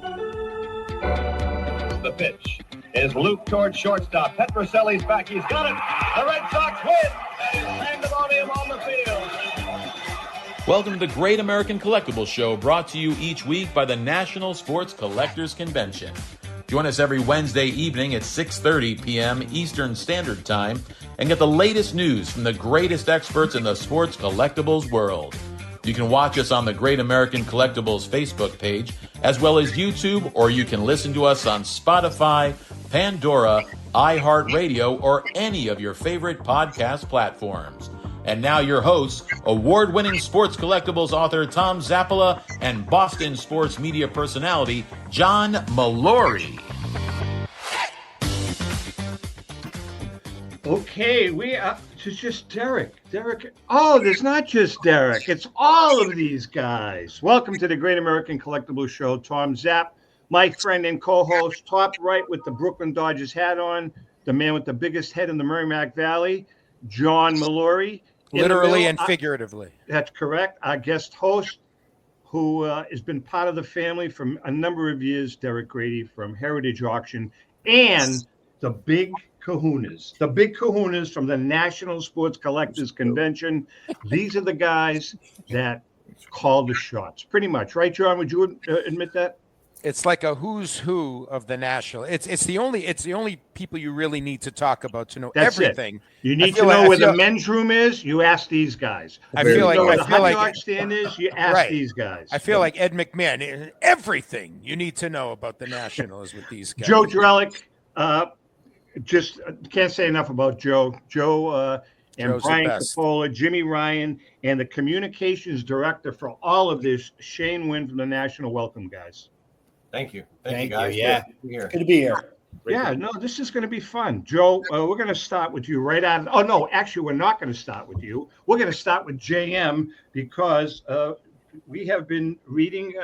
The pitch is looped towards shortstop. Petroselli's back. He's got it. The Red Sox win. And it's pandemonium on the field. Welcome to the Great American Collectibles Show, brought to you each week by the National Sports Collectors Convention. Join us every Wednesday evening at 6:30 p.m. Eastern Standard Time and get the latest news from the greatest experts in the sports collectibles world. You can watch us on the Great American Collectibles Facebook page, as well as YouTube, or you can listen to us on Spotify, Pandora, iHeartRadio, or any of your favorite podcast platforms. And now your hosts, award-winning sports collectibles author Tom Zappola and Boston sports media personality John Mallory. Okay, it's just Derek. Oh, there's not just Derek. It's all of these guys. Welcome to the Great American Collectibles Show. Tom Zapp, my friend and co-host, top right with the Brooklyn Dodgers hat on, the man with the biggest head in the Merrimack Valley, John Mallory. Literally and figuratively. That's correct. Our guest host, who has been part of the family for a number of years, Derek Grady from Heritage Auction, and the big kahunas from the National Sports Collectors Convention. These are the guys that call the shots, pretty much, right, John? Would you admit that? It's like a who's who of the national. It's the only people you really need to talk about to know everything. You need to know where the men's room is. You ask these guys. I feel like where the hot dog stand is. You ask these guys. I feel like Ed McMahon. Everything you need to know about the Nationals with these guys. Joe Drelich. Just can't say enough about Joe. And Joe's Brian Copolla, Jimmy Ryan, and the communications director for all of this, Shane Winn from the National. Welcome, guys. Thank you. Thank you, guys. Yeah, good to be here. Yeah, no, this is going to be fun. Joe, we're going to start with you right out. Oh, no, actually, we're not going to start with you. We're going to start with JM because we have been reading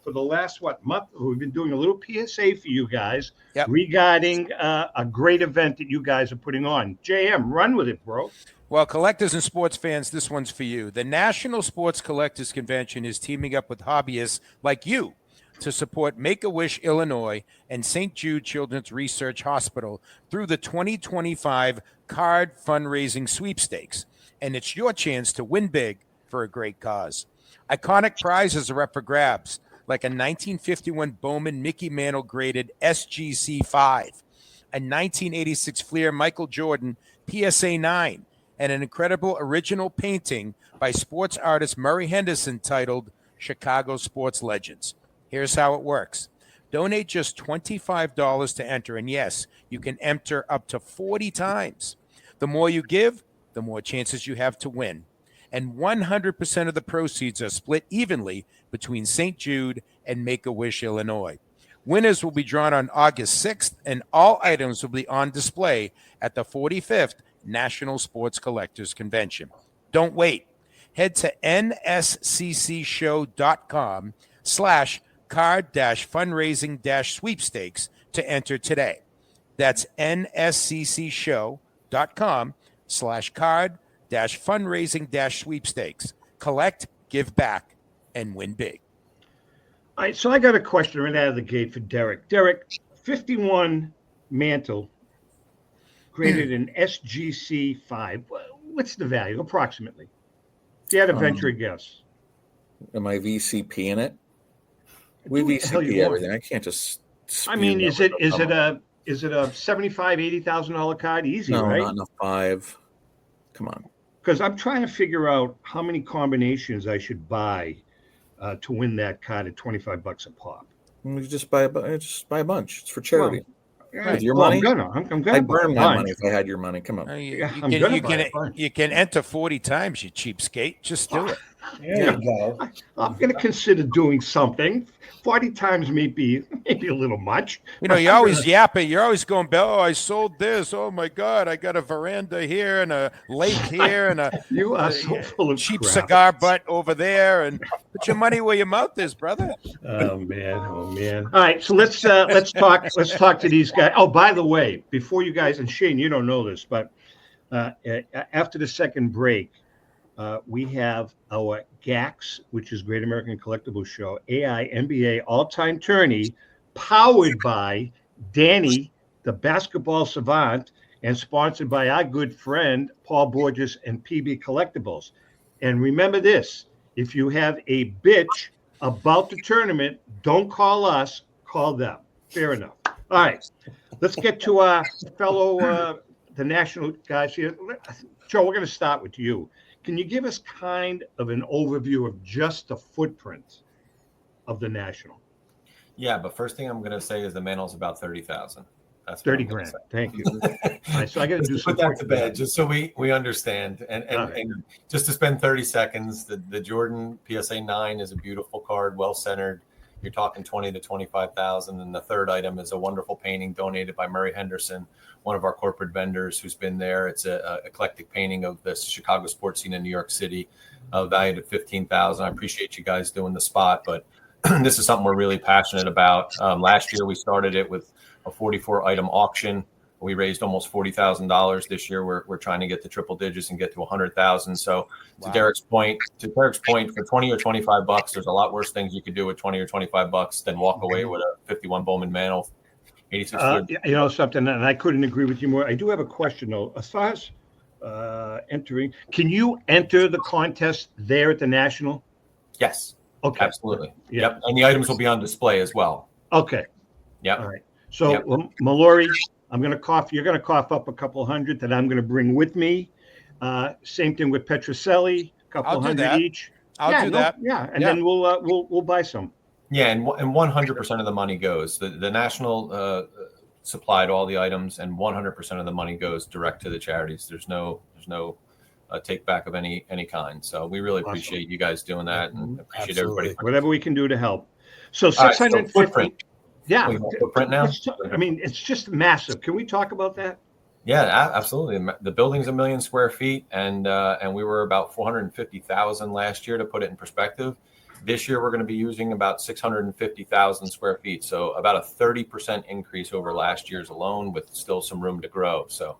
for the last, month? We've been doing a little PSA for you guys regarding a great event that you guys are putting on. JM, run with it, bro. Well, collectors and sports fans, this one's for you. The National Sports Collectors Convention is teaming up with hobbyists like you to support Make-A-Wish Illinois and St. Jude Children's Research Hospital through the 2025 Card Fundraising Sweepstakes. And it's your chance to win big for a great cause. Iconic prizes are up for grabs, like a 1951 Bowman Mickey Mantle graded SGC 5, a 1986 Fleer Michael Jordan PSA 9, and an incredible original painting by sports artist Murray Henderson titled Chicago Sports Legends. Here's how it works. Donate just $25 to enter, and yes, you can enter up to 40 times. The more you give, the more chances you have to win. And 100% of the proceeds are split evenly between St. Jude and Make-A-Wish Illinois. Winners will be drawn on August 6th, and all items will be on display at the 45th National Sports Collectors Convention. Don't wait. Head to nsccshow.com/card-fundraising-sweepstakes to enter today. That's nsccshow.com/card-fundraising-sweepstakes. Collect, give back, and win big. All right, so I got a question right out of the gate for Derek. Derek, 51 Mantle graded an SGC 5. What's the value, approximately? If you had to venture a guess. Am I VCP in it? We VCP everything. I can't just. I mean, is it a $75,000-$80,000 card? Easy, no, right? Not in a 5. Come on. Because I'm trying to figure out how many combinations I should buy to win that card at $25 a pop. You just buy a bunch. It's for charity. Well, with your money, I'm gonna I'd burn my money if I had your money. Come on. You can enter 40 times, you cheapskate. Just do it. There you go. I'm going to consider doing something. 40 times may be a little much. You know, you're always yapping. You're always going, oh, I sold this. Oh, my God. I got a veranda here and a lake here and a you are so full of cheap crap. Cigar butt over there. And put your money where your mouth is, brother. Oh, man. All right. So let's talk to these guys. Oh, by the way, before you guys, and Shane, you don't know this, but after the second break, we have our GAX, which is Great American Collectibles Show, AI NBA all-time tourney, powered by Danny, the basketball savant, and sponsored by our good friend Paul Borges and PB Collectibles. And remember this, if you have a bitch about the tournament, don't call us, call them. Fair enough. All right, let's get to our fellow, the national guys here. Joe, we're going to start with you. Can you give us kind of an overview of just the footprint of the national? Yeah, but first thing I'm going to say is the mantel's about 30,000. That's 30 grand. Thank you. All right, so I got to do some put that to bed just so we understand. And just to spend 30 seconds, the Jordan PSA 9 is a beautiful card, well centered. You're talking 20 to 25,000, and the third item is a wonderful painting donated by Murray Henderson, one of our corporate vendors who's been there. It's a eclectic painting of the Chicago sports scene in New York City, valued at 15,000. I appreciate you guys doing the spot, but this is something we're really passionate about. Last year we started it with a 44 item auction. We raised almost $40,000 this year. We're trying to get to triple digits and get to 100,000. So to Derek's point, for 20 or 25 bucks, there's a lot worse things you could do with 20 or 25 bucks than walk away with a 51 Bowman mantle. 86. You know something, and I couldn't agree with you more. I do have a question though. As far as entering, can you enter the contest there at the National? Yes. Okay. Absolutely. Yeah. Yep. And the items will be on display as well. Okay. Yeah. All right. So Mallory, you're going to cough up a couple hundred that I'm going to bring with me. Same thing with Petroselli, a couple hundred each. I'll do that. Yeah. And then we'll buy some. Yeah. And 100% of the money goes, the National supplied all the items, and 100% of the money goes direct to the charities. There's no take back of any kind. So we really appreciate you guys doing that, and appreciate everybody. Whatever we can do to help. So 650. Yeah. Footprint now. I mean, it's just massive. Can we talk about that? Yeah, absolutely. The building's 1 million square feet, and we were about 450,000 last year. To put it in perspective, this year we're going to be using about 650,000 square feet. So about a 30% increase over last year's alone, with still some room to grow. So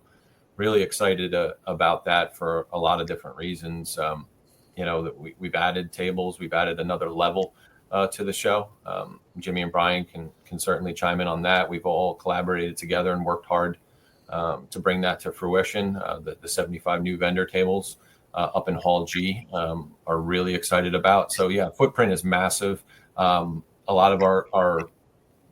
really excited about that for a lot of different reasons. That we've added tables, we've added another level to the show. Jimmy and Brian can certainly chime in on that. We've all collaborated together and worked hard to bring that to fruition. The 75 new vendor tables up in Hall G are really excited about. So yeah, footprint is massive. A lot of our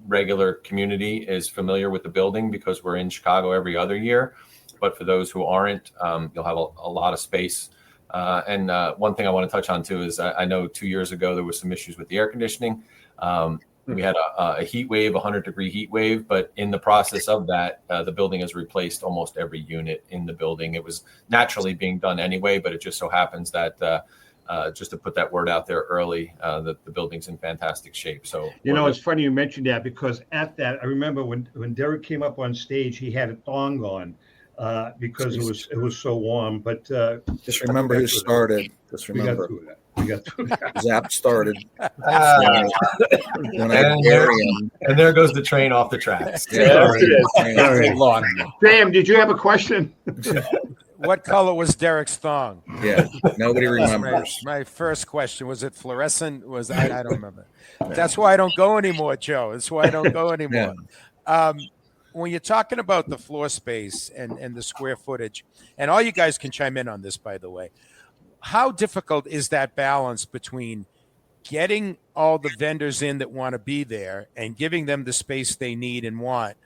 regular community is familiar with the building because we're in Chicago every other year. But for those who aren't, you'll have a lot of space. And one thing I want to touch on too is I know 2 years ago there was some issues with the air conditioning. We had a heat wave, 100-degree heat wave, but in the process of that, the building has replaced almost every unit in the building. It was naturally being done anyway, but it just so happens that just to put that word out there early, the building's in fantastic shape. So it's funny you mentioned that, because at that, I remember when Derek came up on stage, he had a thong on. Because it was so warm, but just remember who started. Just remember we got through that. Zap started. And there goes the train off the tracks. Graham, did you have a question? What color was Derek's thong? Yeah, nobody remembers. My first question, was it fluorescent? I don't remember. That's why I don't go anymore, Joe. That's why I don't go anymore. Yeah. When you're talking about the floor space and the square footage, and all you guys can chime in on this, by the way, how difficult is that balance between getting all the vendors in that want to be there and giving them the space they need and want,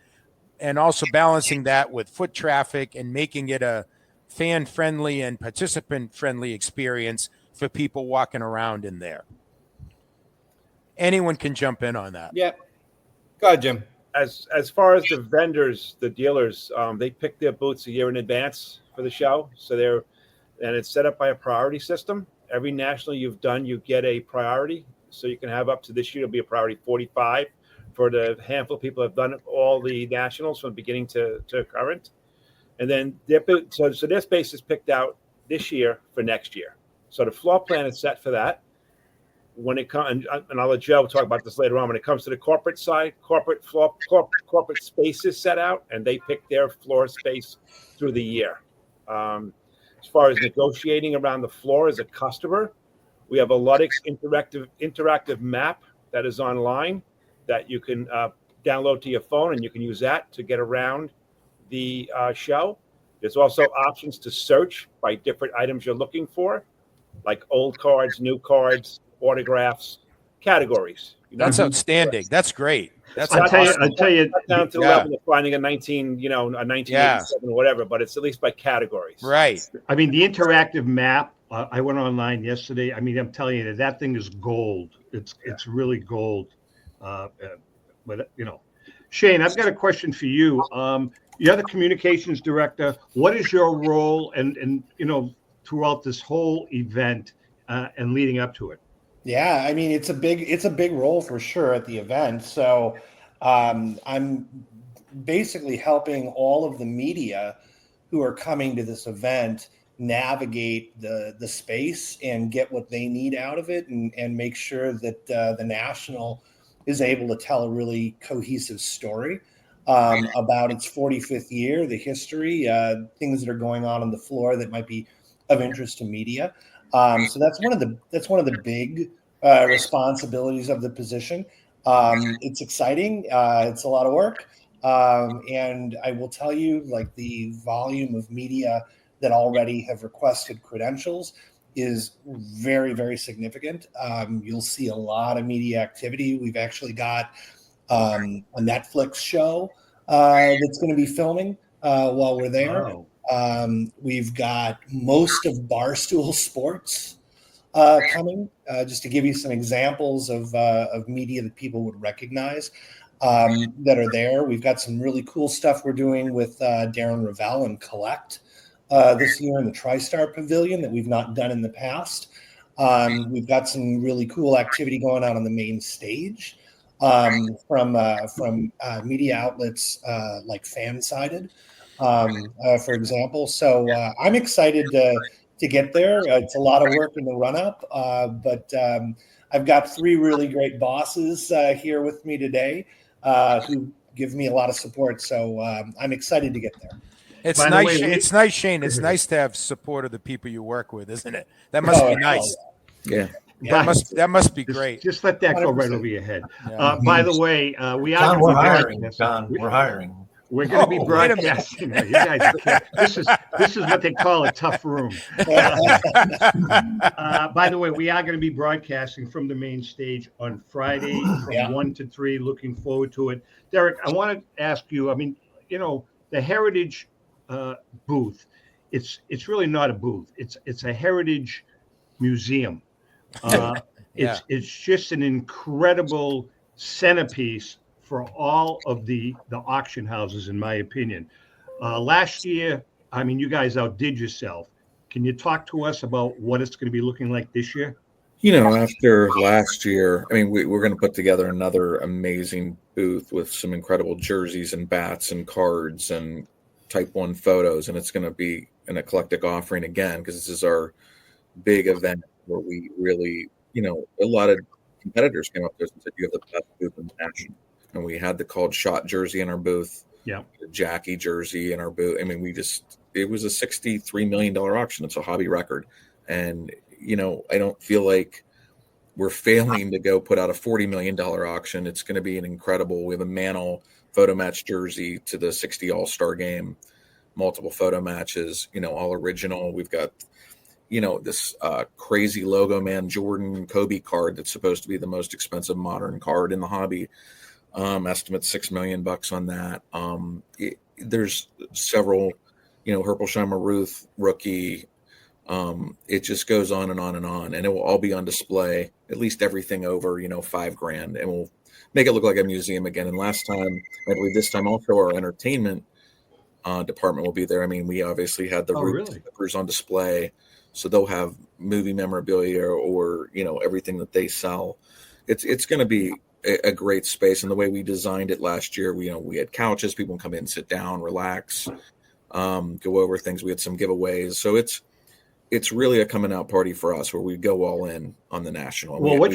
and also balancing that with foot traffic and making it a fan-friendly and participant-friendly experience for people walking around in there? Anyone can jump in on that. Yeah. Go ahead, Jim. As far as the vendors, the dealers, they pick their booths a year in advance for the show. So it's set up by a priority system. Every national you've done, you get a priority. So you can have up to this year, it'll be a priority 45 for the handful of people who have done all the nationals from beginning to current. And then their space is picked out this year for next year. So the floor plan is set for that. When it comes, and I'll let Joe talk about this later on. When it comes to the corporate side, corporate space is set out, and they pick their floor space through the year. as far as negotiating around the floor as a customer. We have a Ludix interactive map that is online that you can download to your phone, and you can use that to get around the show. There's also options to search by different items you're looking for, like old cards, new cards, autographs, categories. That's outstanding. That's great. That's I'll tell you, down to the level of finding a 1987 or whatever, but it's at least by categories. Right. I mean, the interactive map. I went online yesterday. I mean, I'm telling you that thing is gold. It's really gold. But Shane, I've got a question for you. You're the communications director. What is your role and throughout this whole event and leading up to it? Yeah, I mean, it's a big role for sure at the event. So I'm basically helping all of the media who are coming to this event navigate the space and get what they need out of it, and make sure that the National is able to tell a really cohesive story about its 45th year, the history, things that are going on the floor that might be of interest to media. So that's one of the big responsibilities of the position. It's exciting. It's a lot of work. And I will tell you, like, the volume of media that already have requested credentials is very, very significant. You'll see a lot of media activity. We've actually got a Netflix show that's going to be filming while we're there. Wow. We've got most of Barstool Sports coming, just to give you some examples of media that people would recognize that are there. We've got some really cool stuff we're doing with Darren Ravel and Collect this year in the TriStar Pavilion that we've not done in the past. We've got some really cool activity going on the main stage from media outlets like Fansided, for example. So I'm excited to get there. It's a lot of work in the run-up, but I've got three really great bosses here with me today who give me a lot of support. So I'm excited to get there. It's nice, Shane. It's nice to have support of the people you work with, isn't it? That must be nice. Yeah. That must be great. Just let that go right over your head. Yeah. By the way, we are. John, we're hiring. John, we're hiring. We're going to be broadcasting. You guys, this is what they call a tough room. By the way, we are going to be broadcasting from the main stage on Friday from 1 to 3. Looking forward to it. Derek, I want to ask you. I mean, the Heritage booth. It's really not a booth. It's a heritage museum. It's just an incredible centerpiece for all of the auction houses, in my opinion. Last year, I mean, you guys outdid yourself. Can you talk to us about what it's going to be looking like this year? After last year, I mean, we're going to put together another amazing booth with some incredible jerseys and bats and cards and Type 1 photos, and it's going to be an eclectic offering again, because this is our big event where we really, a lot of competitors came up to us and said, you have the best booth in the nation. And we had the Called Shot jersey in our booth, the Jackie jersey in our booth. I mean, it was a $63 million auction. It's a hobby record. And, I don't feel like we're failing to go put out a $40 million auction. It's going to be an incredible. We have a Mantle photo match jersey to the 60 All-Star game, multiple photo matches, all original. We've got, this crazy logo man Jordan Kobe card that's supposed to be the most expensive modern card in the hobby. Estimate $6 million on that. There's several, Herpelsheimer Ruth rookie. It just goes on and on and on, and it will all be on display, at least everything over, $5,000, and we'll make it look like a museum again. And last time, I believe this time also, our entertainment department will be there. I mean, we obviously had the Root on display, so they'll have movie memorabilia or, everything that they sell. It's going to be a great space. And the way we designed it last year, we had couches, people can come in, sit down, relax, go over things. We had some giveaways. So it's really a coming out party for us where we go all in on the National. Well, one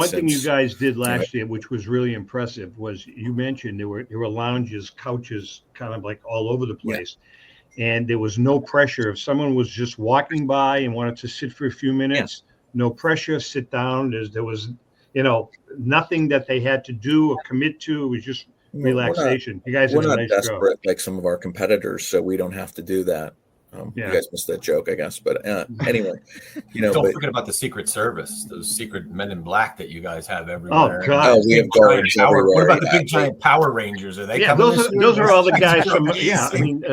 thing you guys did last year, which was really impressive, was you mentioned there were lounges, couches, kind of like all over the place. and there was no pressure. If someone was just walking by and wanted to sit for a few minutes, no pressure, sit down. There was, nothing that they had to do or commit to. It was just relaxation. You guys did a nice job. Desperate like some of our competitors, so we don't have to do that. You guys missed that joke, I guess. But anyway, don't forget about the Secret Service, those secret men in black that you guys have everywhere. Oh God, we have guards everywhere. What about the big giant Power Rangers? Are they coming? Those are all the guys from. Yeah, I mean,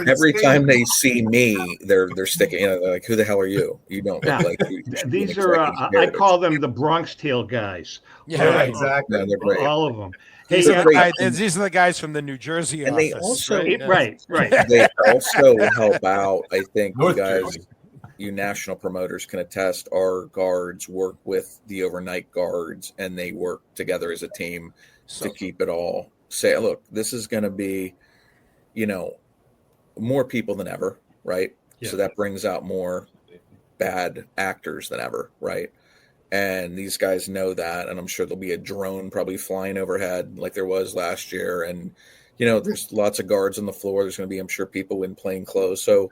every time they see me, they're sticking. They're like, "Who the hell are you? You don't look like." These are I call them the Bronx Tail guys. Yeah, exactly. They're great. All of them. These are the guys from the New Jersey and office. They also, right. They also help out. I think North you guys, Jersey. You national promoters can attest. Our guards work with the overnight guards, and they work together as a team to keep it all. Say, look, this is going to be, more people than ever, right? Yeah. So that brings out more bad actors than ever, right? And these guys know that, and I'm sure there'll be a drone probably flying overhead like there was last year. And, there's lots of guards on the floor. There's going to be, I'm sure, people in plain clothes. So,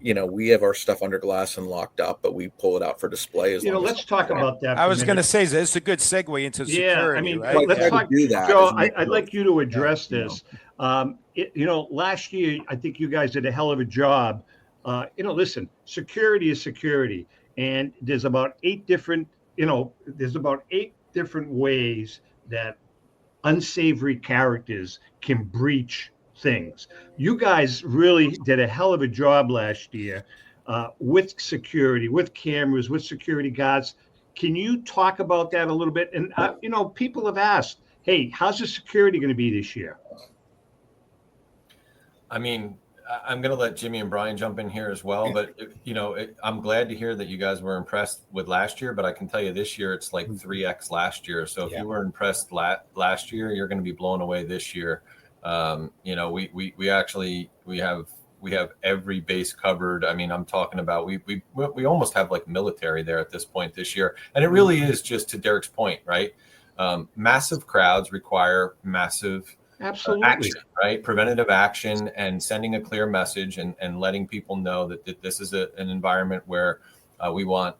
we have our stuff under glass and locked up, but we pull it out for display. Let's talk about that. I was going to say, it's a good segue into security. Yeah, I mean, right? let's talk. Joe, I'd like you to address this. Last year, I think you guys did a hell of a job. Listen, security is security. And there's about 8 different ways that unsavory characters can breach things. You guys really did a hell of a job last year with security, with cameras, with security guards. Can you talk about that a little bit? And, people have asked, hey, how's the security going to be this year? I mean, I'm going to let Jimmy and Brian jump in here as well, but I'm glad to hear that you guys were impressed with last year, but I can tell you this year, it's like 3X last year. So if you were impressed last year, you're going to be blown away this year. We have every base covered. I mean, I'm talking about, we almost have like military there at this point this year. And it really is just to Derek's point, right? Massive crowds require massive action, right? Preventative action and sending a clear message and letting people know that this is an environment where we want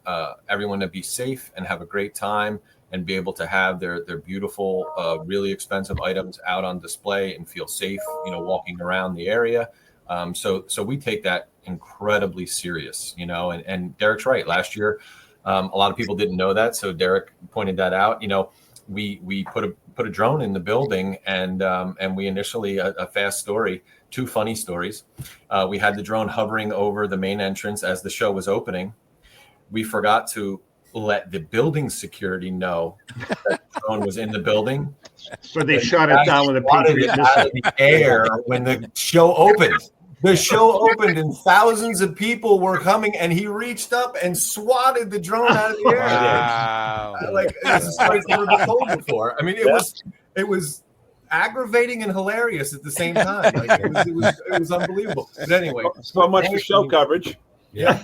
everyone to be safe and have a great time and be able to have their beautiful, really expensive items out on display and feel safe, walking around the area. So we take that incredibly serious, and Derek's right. Last year, a lot of people didn't know that. So Derek pointed that out. We put a drone in the building, and we initially a fast story, 2 funny stories. We had the drone hovering over the main entrance as the show was opening. We forgot to let the building security know that the drone was in the building. So they shot it down with a Patriot missile out of the air when the show opened. The show opened and thousands of people were coming, and he reached up and swatted the drone out of the air. Wow! That's a story never been told before. I mean, it was aggravating and hilarious at the same time. It was unbelievable. But anyway, so much for show coverage. Yeah.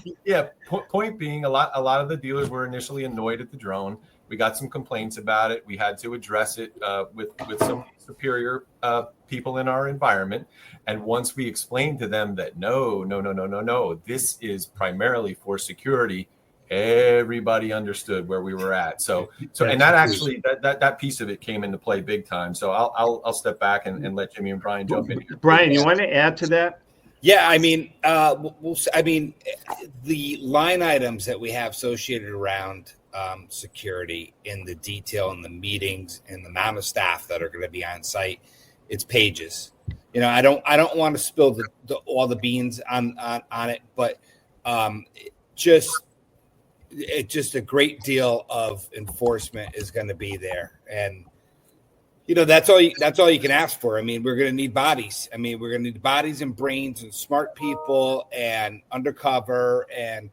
Point being, a lot of the dealers were initially annoyed at the drone. We got some complaints about it. We had to address it with some superior people in our environment. And once we explained to them that no, this is primarily for security, everybody understood where we were at. So and that actually that piece of it came into play big time. So I'll step back and let Jimmy and Brian jump in here. Brian, you want to add to that? Yeah, I mean, the line items that we have associated around security in the detail and the meetings and the amount of staff that are going to be on site, it's pages. I don't want to spill all the beans on it, but just a great deal of enforcement is going to be there, and that's all you can ask for. I mean, we're going to need bodies. I mean, we're going to need bodies and brains and smart people and undercover and,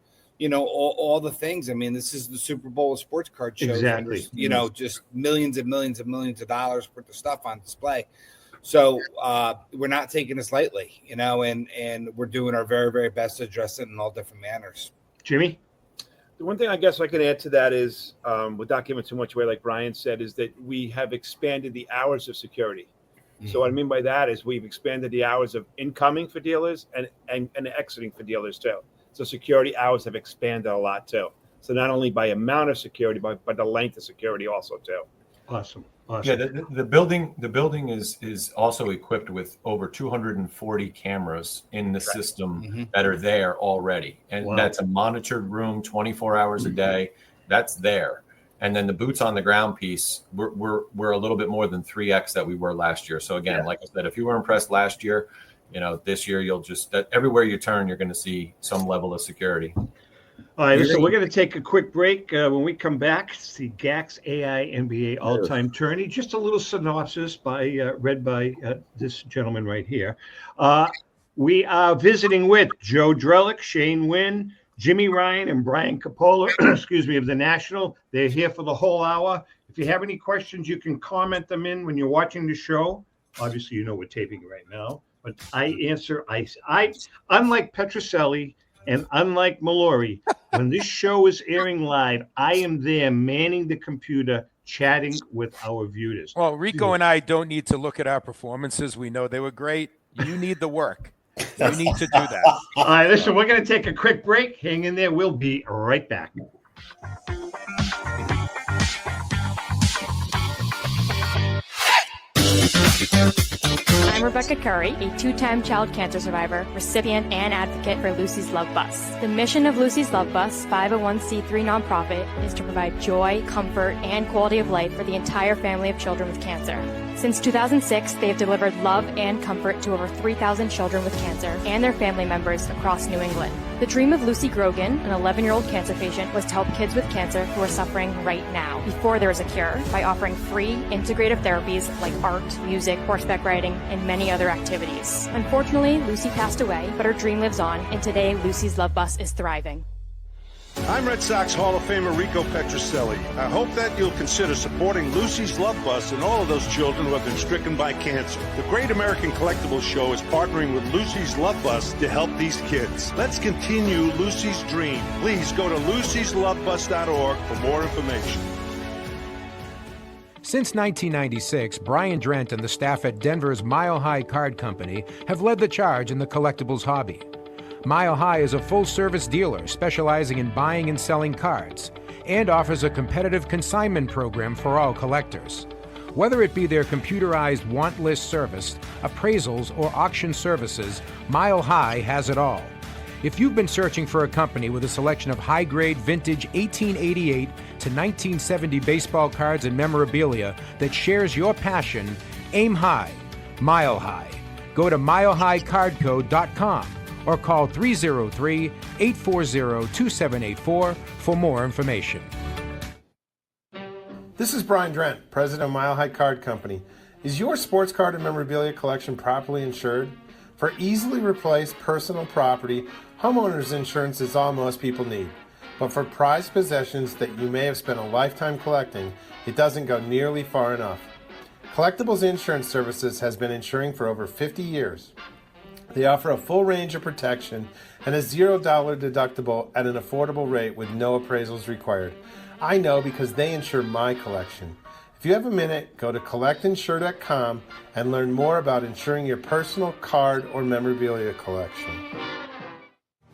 all the things. I mean, this is the Super Bowl of sports card shows. Exactly. Just millions and millions and millions of dollars worth of stuff on display. So we're not taking this lightly, and we're doing our very, very best to address it in all different manners. Jimmy? The one thing I guess I can add to that is, without giving too much away, like Brian said, is that we have expanded the hours of security. So what I mean by that is we've expanded the hours of incoming for dealers and exiting for dealers too. So security hours have expanded a lot too. So not only by amount of security, but the length of security also too. Awesome. Yeah, the building is also equipped with over 240 cameras in the system that are there already, and that's a monitored room 24 hours a day. That's there. And then the boots on the ground piece, we're a little bit more than 3x that we were last year. So again, like I said, if you were impressed last year, this year you'll just everywhere you turn, you're going to see some level of security. All right, so we're going to take a quick break. When we come back, it's the GAX AI NBA all-time tourney. Just a little synopsis read by this gentleman right here. We are visiting with Joe Drelich, Shane Winn, Jimmy Ryan, and Brian Copolla, of the National. They're here for the whole hour. If you have any questions, you can comment them in when you're watching the show. Obviously, we're taping right now. But I answer. I unlike Petroselli and unlike Mallory, when this show is airing live, I am there manning the computer, chatting with our viewers. Well, Rico and I don't need to look at our performances. We know they were great. You need the work. You need to do that. All right, listen, we're going to take a quick break. Hang in there. We'll be right back. I'm Rebecca Curry, a two-time child cancer survivor, recipient, and advocate for Lucy's Love Bus. The mission of Lucy's Love Bus, 501c3 nonprofit, is to provide joy, comfort, and quality of life for the entire family of children with cancer. Since 2006, they have delivered love and comfort to over 3,000 children with cancer and their family members across New England. The dream of Lucy Grogan, an 11-year-old cancer patient, was to help kids with cancer who are suffering right now, before there is a cure, by offering free, integrative therapies like art, music, horseback riding, and many other activities. Unfortunately, Lucy passed away, but her dream lives on, and today Lucy's Love Bus is thriving. I'm Red Sox Hall of Famer Rico Petroselli. I hope that you'll consider supporting Lucy's Love Bus and all of those children who have been stricken by cancer. The Great American Collectibles Show is partnering with Lucy's Love Bus to help these kids. Let's continue Lucy's dream. Please go to lucyslovebus.org for more information. Since 1996, Brian Drent and the staff at Denver's Mile High Card Company have led the charge in the collectibles hobby. Mile High is a full-service dealer specializing in buying and selling cards and offers a competitive consignment program for all collectors. Whether it be their computerized want list service, appraisals, or auction services, Mile High has it all. If you've been searching for a company with a selection of high-grade vintage 1888 to 1970 baseball cards and memorabilia that shares your passion, aim high, Mile High. Go to milehighcardco.com or call 303-840-2784 for more information. This is Brian Drent, president of Mile High Card Company. Is your sports card and memorabilia collection properly insured? For easily replaced personal property, homeowners insurance is all most people need. But for prized possessions that you may have spent a lifetime collecting, it doesn't go nearly far enough. Collectibles Insurance Services has been insuring for over 50 years. They offer a full range of protection and a $0 deductible at an affordable rate with no appraisals required. I know because they insure my collection. If you have a minute, go to collectinsure.com and learn more about insuring your personal card or memorabilia collection.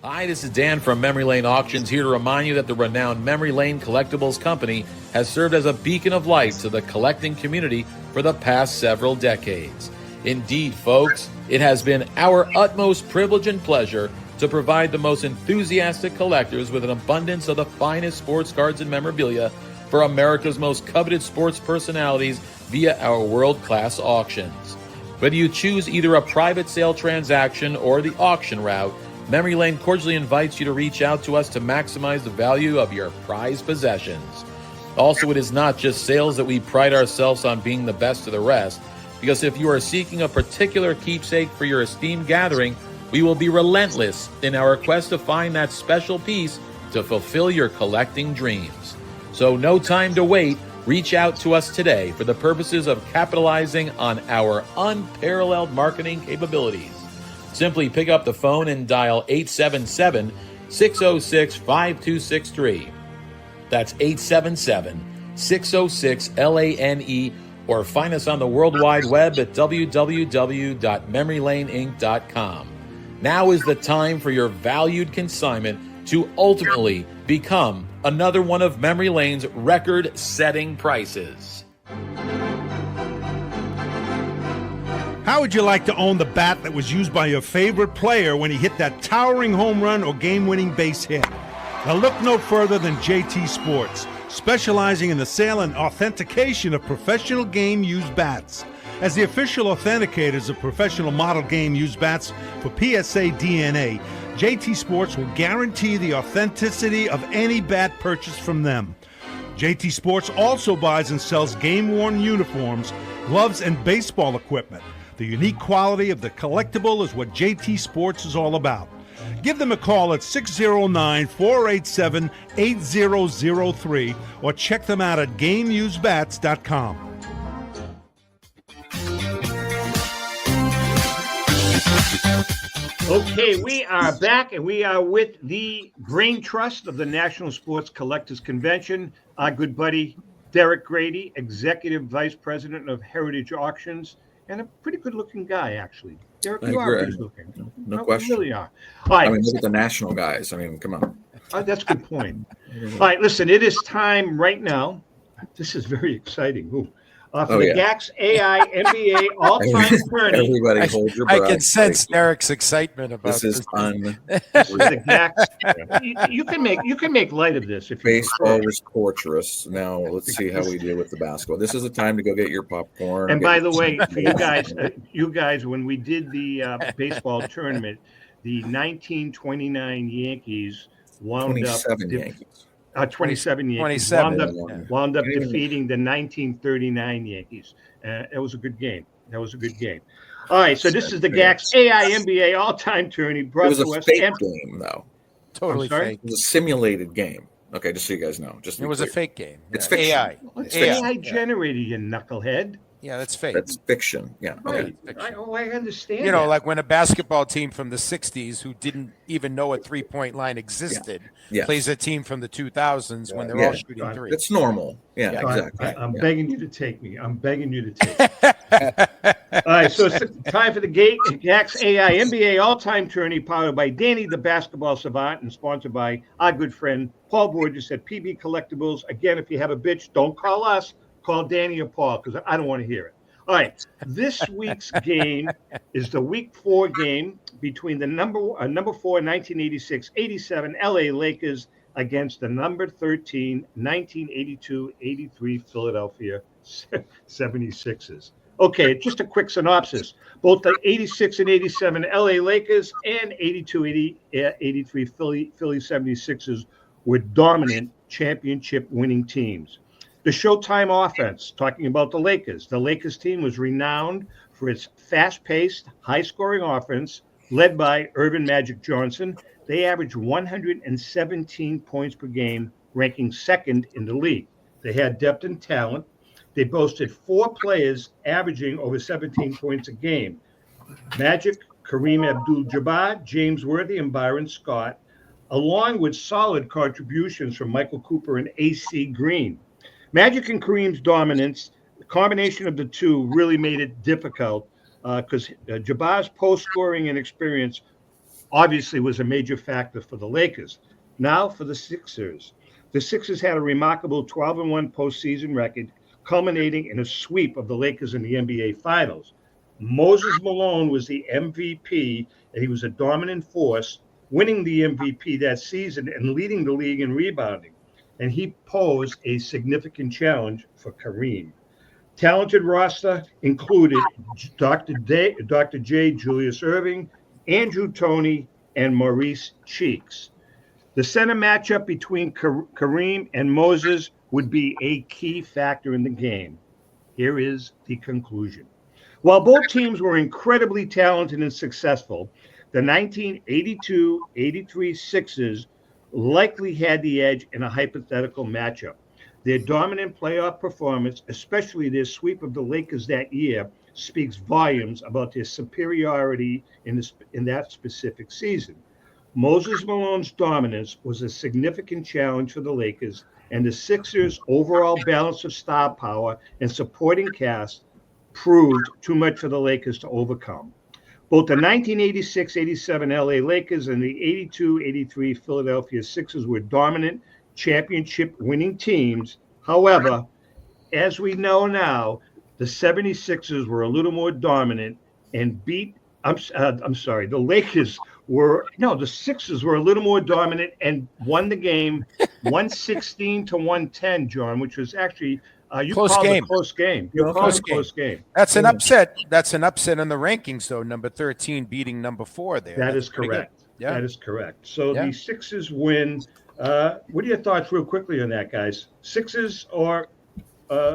Hi, this is Dan from Memory Lane Auctions, here to remind you that the renowned Memory Lane Collectibles Company has served as a beacon of light to the collecting community for the past several decades. Indeed, folks, it has been our utmost privilege and pleasure to provide the most enthusiastic collectors with an abundance of the finest sports cards and memorabilia for America's most coveted sports personalities via our world-class auctions. Whether you choose either a private sale transaction or the auction route, Memory Lane cordially invites you to reach out to us to maximize the value of your prized possessions. Also, it is not just sales that we pride ourselves on being the best of the rest, because if you are seeking a particular keepsake for your esteemed gathering, we will be relentless in our quest to find that special piece to fulfill your collecting dreams. So no time to wait. Reach out to us today for the purposes of capitalizing on our unparalleled marketing capabilities. Simply pick up the phone and dial 877-606-5263. That's 877-606-LANE, or find us on the World Wide Web at www.memorylaneinc.com. Now is the time for your valued consignment to ultimately become another one of Memory Lane's record-setting prices. How would you like to own the bat that was used by your favorite player when he hit that towering home run or game-winning base hit? Now look no further than JT Sports, specializing in the sale and authentication of professional game-used bats. As the official authenticators of professional model game-used bats for PSA DNA, JT Sports will guarantee the authenticity of any bat purchased from them. JT Sports also buys and sells game-worn uniforms, gloves, and baseball equipment. The unique quality of the collectible is what JT Sports is all about. Give them a call at 609-487-8003 or check them out at GameUseBats.com. Okay, we are back, and we are with the Brain Trust of the National Sports Collectors Convention. Our good buddy, Derek Grady, Executive Vice President of Heritage Auctions, and a pretty good-looking guy, actually. Derek, you are good-looking. No question. You really are. All right. I mean, look at the national guys. I mean, come on. That's a good point. All right, listen, it is time right now. This is very exciting. For the GAX AI NBA all-time tourney. Everybody hold your breath. I can sense Derek's excitement about this. This is the GAX. You can make light of this if baseball was torturous. Now let's see how we deal with the basketball. This is the time to go get your popcorn. And by the way, for you guys, when we did the baseball tournament, the 1929 Yankees wound up 27 Yankees wound up defeating the 1939 Yankees. It was a good game. All right, so this is the GAX AI NBA all-time tourney. It was a fake game, though. Totally fake. It was a simulated game. Okay, just so you guys know. It was a fake game. It's fiction. AI. It's AI generated, you knucklehead. Yeah, that's fake. That's fiction. Yeah. Right. I understand. You know, like when a basketball team from the 60s who didn't even know a three-point line existed plays a team from the 2000s when they're all shooting three. It's normal. Yeah, exactly. I'm begging you to take me. All right, so it's time for the GAX AI NBA all-time tourney powered by Danny the Basketball Savant and sponsored by our good friend Paul Borges at PB Collectibles. Again, if you have a bitch, don't call us. Call Danny or Paul because I don't want to hear it. All right, this week's game is the Week 4 game between the number 4 1986-87 LA Lakers against the number 13 1982-83 Philadelphia 76ers. Okay, just a quick synopsis. Both the 86 and 87 LA Lakers and 82-83 Philly 76ers were dominant championship-winning teams. The Showtime offense, talking about the Lakers. The Lakers team was renowned for its fast-paced, high-scoring offense led by Earvin Magic Johnson. They averaged 117 points per game, ranking second in the league. They had depth and talent. They boasted 4 players averaging over 17 points a game. Magic, Kareem Abdul-Jabbar, James Worthy, and Byron Scott, along with solid contributions from Michael Cooper and A.C. Green. Magic and Kareem's dominance, the combination of the two really made it difficult because Jabbar's post-scoring and experience obviously was a major factor for the Lakers. Now for the Sixers. The Sixers had a remarkable 12-1 postseason record, culminating in a sweep of the Lakers in the NBA Finals. Moses Malone was the MVP, and he was a dominant force, winning the MVP that season and leading the league in rebounding. And he posed a significant challenge for Kareem. Talented roster included Dr. J. Julius Erving, Andrew Toney, and Maurice Cheeks. The center matchup between Kareem and Moses would be a key factor in the game. Here is the conclusion. While both teams were incredibly talented and successful, the 1982-83 Sixers likely had the edge in a hypothetical matchup. Their dominant playoff performance, especially their sweep of the Lakers that year, speaks volumes about their superiority in that specific season. Moses Malone's dominance was a significant challenge for the Lakers and the Sixers' overall balance of star power and supporting cast proved too much for the Lakers to overcome. Both the 1986-87 LA Lakers and the 82-83 Philadelphia Sixers were dominant championship-winning teams. However, as we know now, the 76ers were a little more dominant and beat the Lakers the Sixers were a little more dominant and won the game 116 to 110, John, which was actually you Close called game. a close game. You called a close game. That's an upset. That's an upset in the rankings, though. Number 13 beating number 4 there. That That's is pretty correct. good. Yeah. That is correct. So Yeah. the Sixers win. What are your thoughts real quickly on that, guys? Sixers or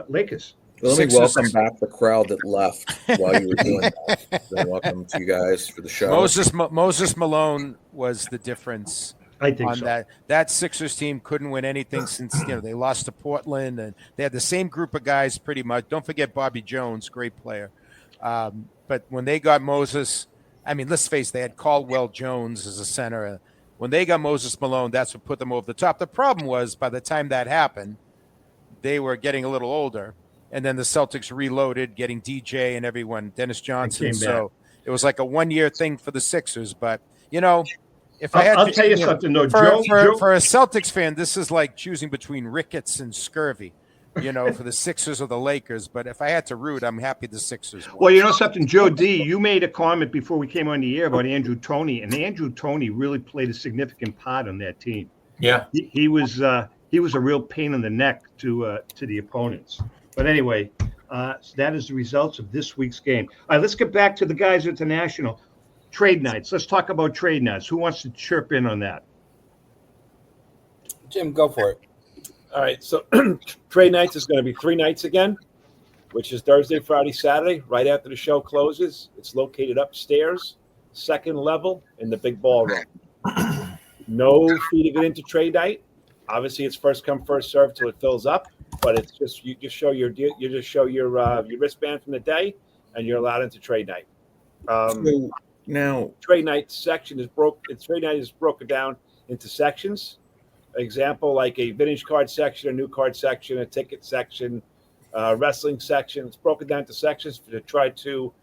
Lakers? Well, let me Sixers. welcome back the crowd that left while you were doing that. And welcome to you guys for the show. Moses Malone was the difference. I think on so. That Sixers team couldn't win anything since they lost to Portland, and they had the same group of guys pretty much. Don't forget Bobby Jones, great player. But when they got Moses, I mean, let's face it, they had Caldwell Jones as a center. When they got Moses Malone, that's what put them over the top. The problem was by the time that happened, they were getting a little older, and then the Celtics reloaded, getting DJ and everyone, Dennis Johnson. So it was like a 1-year thing for the Sixers. But if I had I'll to, tell you something though, for Joe. A Celtics fan, this is like choosing between rickets and scurvy, for the Sixers or the Lakers. But if I had to root, I'm happy the Sixers won. Well, you know something, Joe D, you made a comment before we came on the air about Andrew Toney, and Andrew Toney really played a significant part on that team. Yeah, he was a real pain in the neck to the opponents. But anyway, so that is the results of this week's game. All right, let's get back to the guys at the National. Trade nights. Let's talk about trade nights. Who wants to chirp in on that? Jim, go for it. All right, so trade nights is going to be 3 nights again, which is Thursday, Friday, Saturday, right after the show closes. It's located upstairs, second level in the big ballroom. No fee to get into trade night. Obviously, it's first come, first served till it fills up. But it's just you just show your wristband from the day, and you're allowed into trade night. Now, trade night section is trade night is broken down into sections. Example, like a vintage card section, a new card section, a ticket section, wrestling section. It's broken down into sections to try to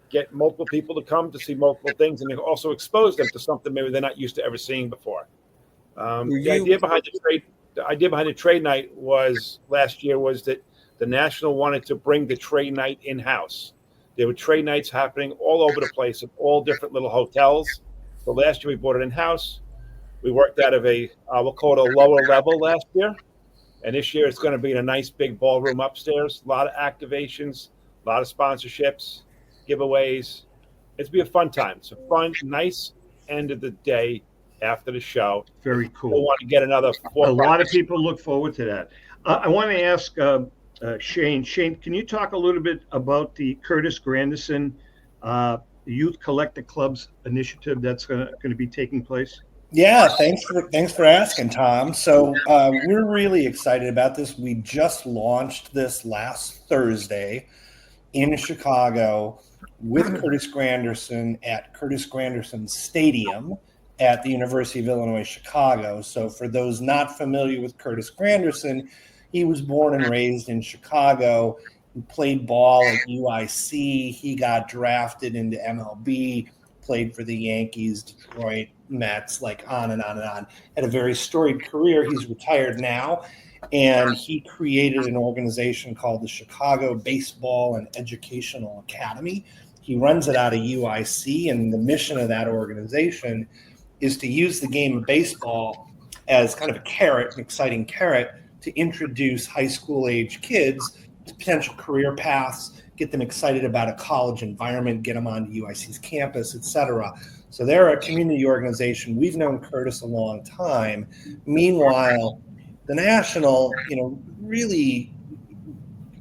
get multiple people to come to see multiple things, and also expose them to something maybe they're not used to ever seeing before. The idea behind the trade night last year was that the National wanted to bring the trade night in-house. There were trade nights happening all over the place at all different little hotels. So last year we brought it in-house. We worked out of we'll call it a lower level last year. And this year it's going to be in a nice big ballroom upstairs. A lot of activations, a lot of sponsorships, giveaways. It's be a fun time. It's a fun, nice end of the day after the show. Very cool. We'll want to get another 4 A lot of people look forward to that. I want to ask Shane. Shane, can you talk a little bit about the Curtis Granderson Youth Collector Club's initiative that's going to be taking place? Yeah, thanks for asking, Tom. So we're really excited about this. We just launched this last Thursday in Chicago with Curtis Granderson at Curtis Granderson Stadium at the University of Illinois, Chicago. So for those not familiar with Curtis Granderson, he was born and raised in Chicago. He played ball at UIC. He got drafted into MLB, played for the Yankees, Detroit, Mets, like on and on and on. Had a very storied career. He's retired now. And he created an organization called the Chicago Baseball and Educational Academy. He runs it out of UIC, and the mission of that organization is to use the game of baseball as kind of a carrot, an exciting carrot, to introduce high school age kids to potential career paths, get them excited about a college environment, get them onto UIC's campus, etc. So they're a community organization. We've known Curtis a long time. Meanwhile, the National, really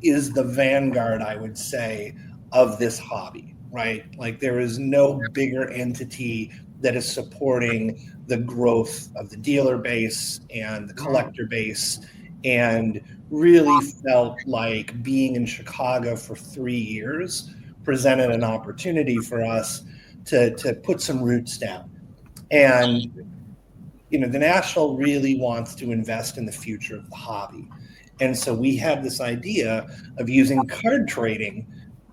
is the vanguard, I would say, of this hobby, right? Like there is no bigger entity that is supporting the growth of the dealer base and the collector base, and really felt like being in Chicago for 3 years presented an opportunity for us to put some roots down. And the National really wants to invest in the future of the hobby. And so we had this idea of using card trading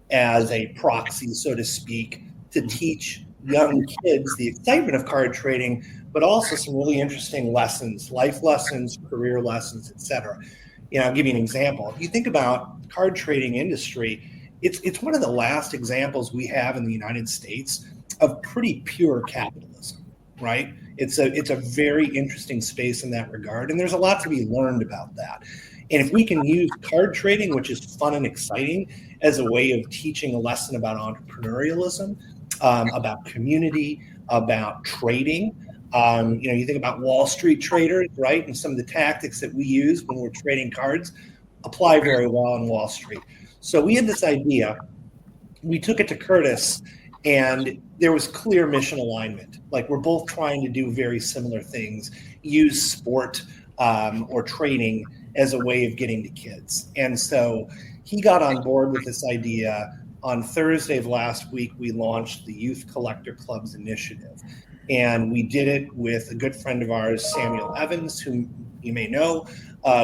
as a proxy, so to speak, to teach young kids the excitement of card trading, but also some really interesting lessons, life lessons, career lessons, etc. I'll give you an example. If you think about card trading industry, it's one of the last examples we have in the United States of pretty pure capitalism, right? It's a very interesting space in that regard, and there's a lot to be learned about that. And if we can use card trading, which is fun and exciting, as a way of teaching a lesson about entrepreneurialism, about community, about trading. You think about Wall Street traders, right? And some of the tactics that we use when we're trading cards apply very well on Wall Street. So we had this idea. We took it to Curtis, and there was clear mission alignment. Like, we're both trying to do very similar things, use sport or trading as a way of getting to kids. And so he got on board with this idea. On Thursday of last week, we launched the Youth Collector Clubs Initiative. And we did it with a good friend of ours, Samuel Evans, whom you may know,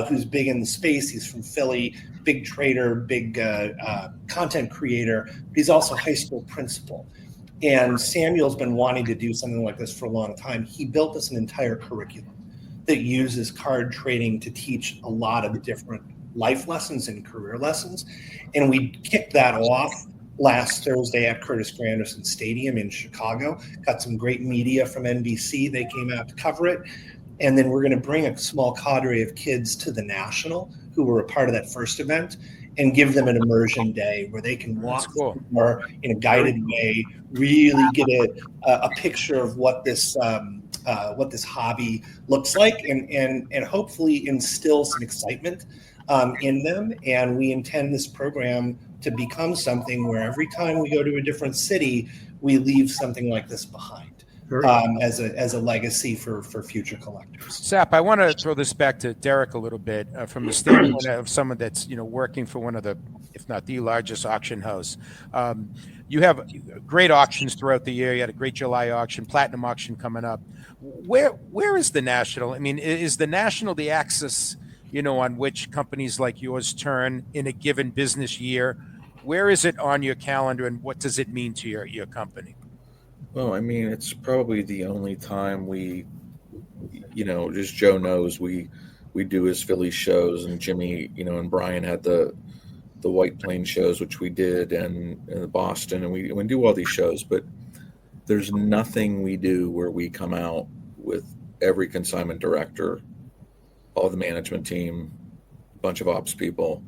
who's big in the space. He's from Philly, big trader, big content creator. But he's also a high school principal. And Samuel's been wanting to do something like this for a long time. He built us an entire curriculum that uses card trading to teach a lot of different life lessons and career lessons. And we kicked that off last Thursday at Curtis Granderson Stadium in Chicago. Got some great media from NBC. They came out to cover it. And then we're going to bring a small cadre of kids to the National who were a part of that first event and give them an immersion day where they can walk more in a guided way, really get a picture of what this hobby looks like, and hopefully instill some excitement in them. And we intend this program to become something where every time we go to a different city, we leave something like this behind as a legacy for future collectors. Sap, I want to throw this back to Derek a little bit from the standpoint of someone that's working for one of the, if not the largest auction house. You have great auctions throughout the year. You had a great July auction, platinum auction coming up. Where is the National? I mean, is the National the axis, on which companies like yours turn in a given business year? Where is it on your calendar, and what does it mean to your company? Well, I mean, it's probably the only time we, just Joe knows, we do his Philly shows, and Jimmy, and Brian had the White Plains shows, which we did, and Boston, and we do all these shows, but there's nothing we do where we come out with every consignment director, all the management team, a bunch of ops people,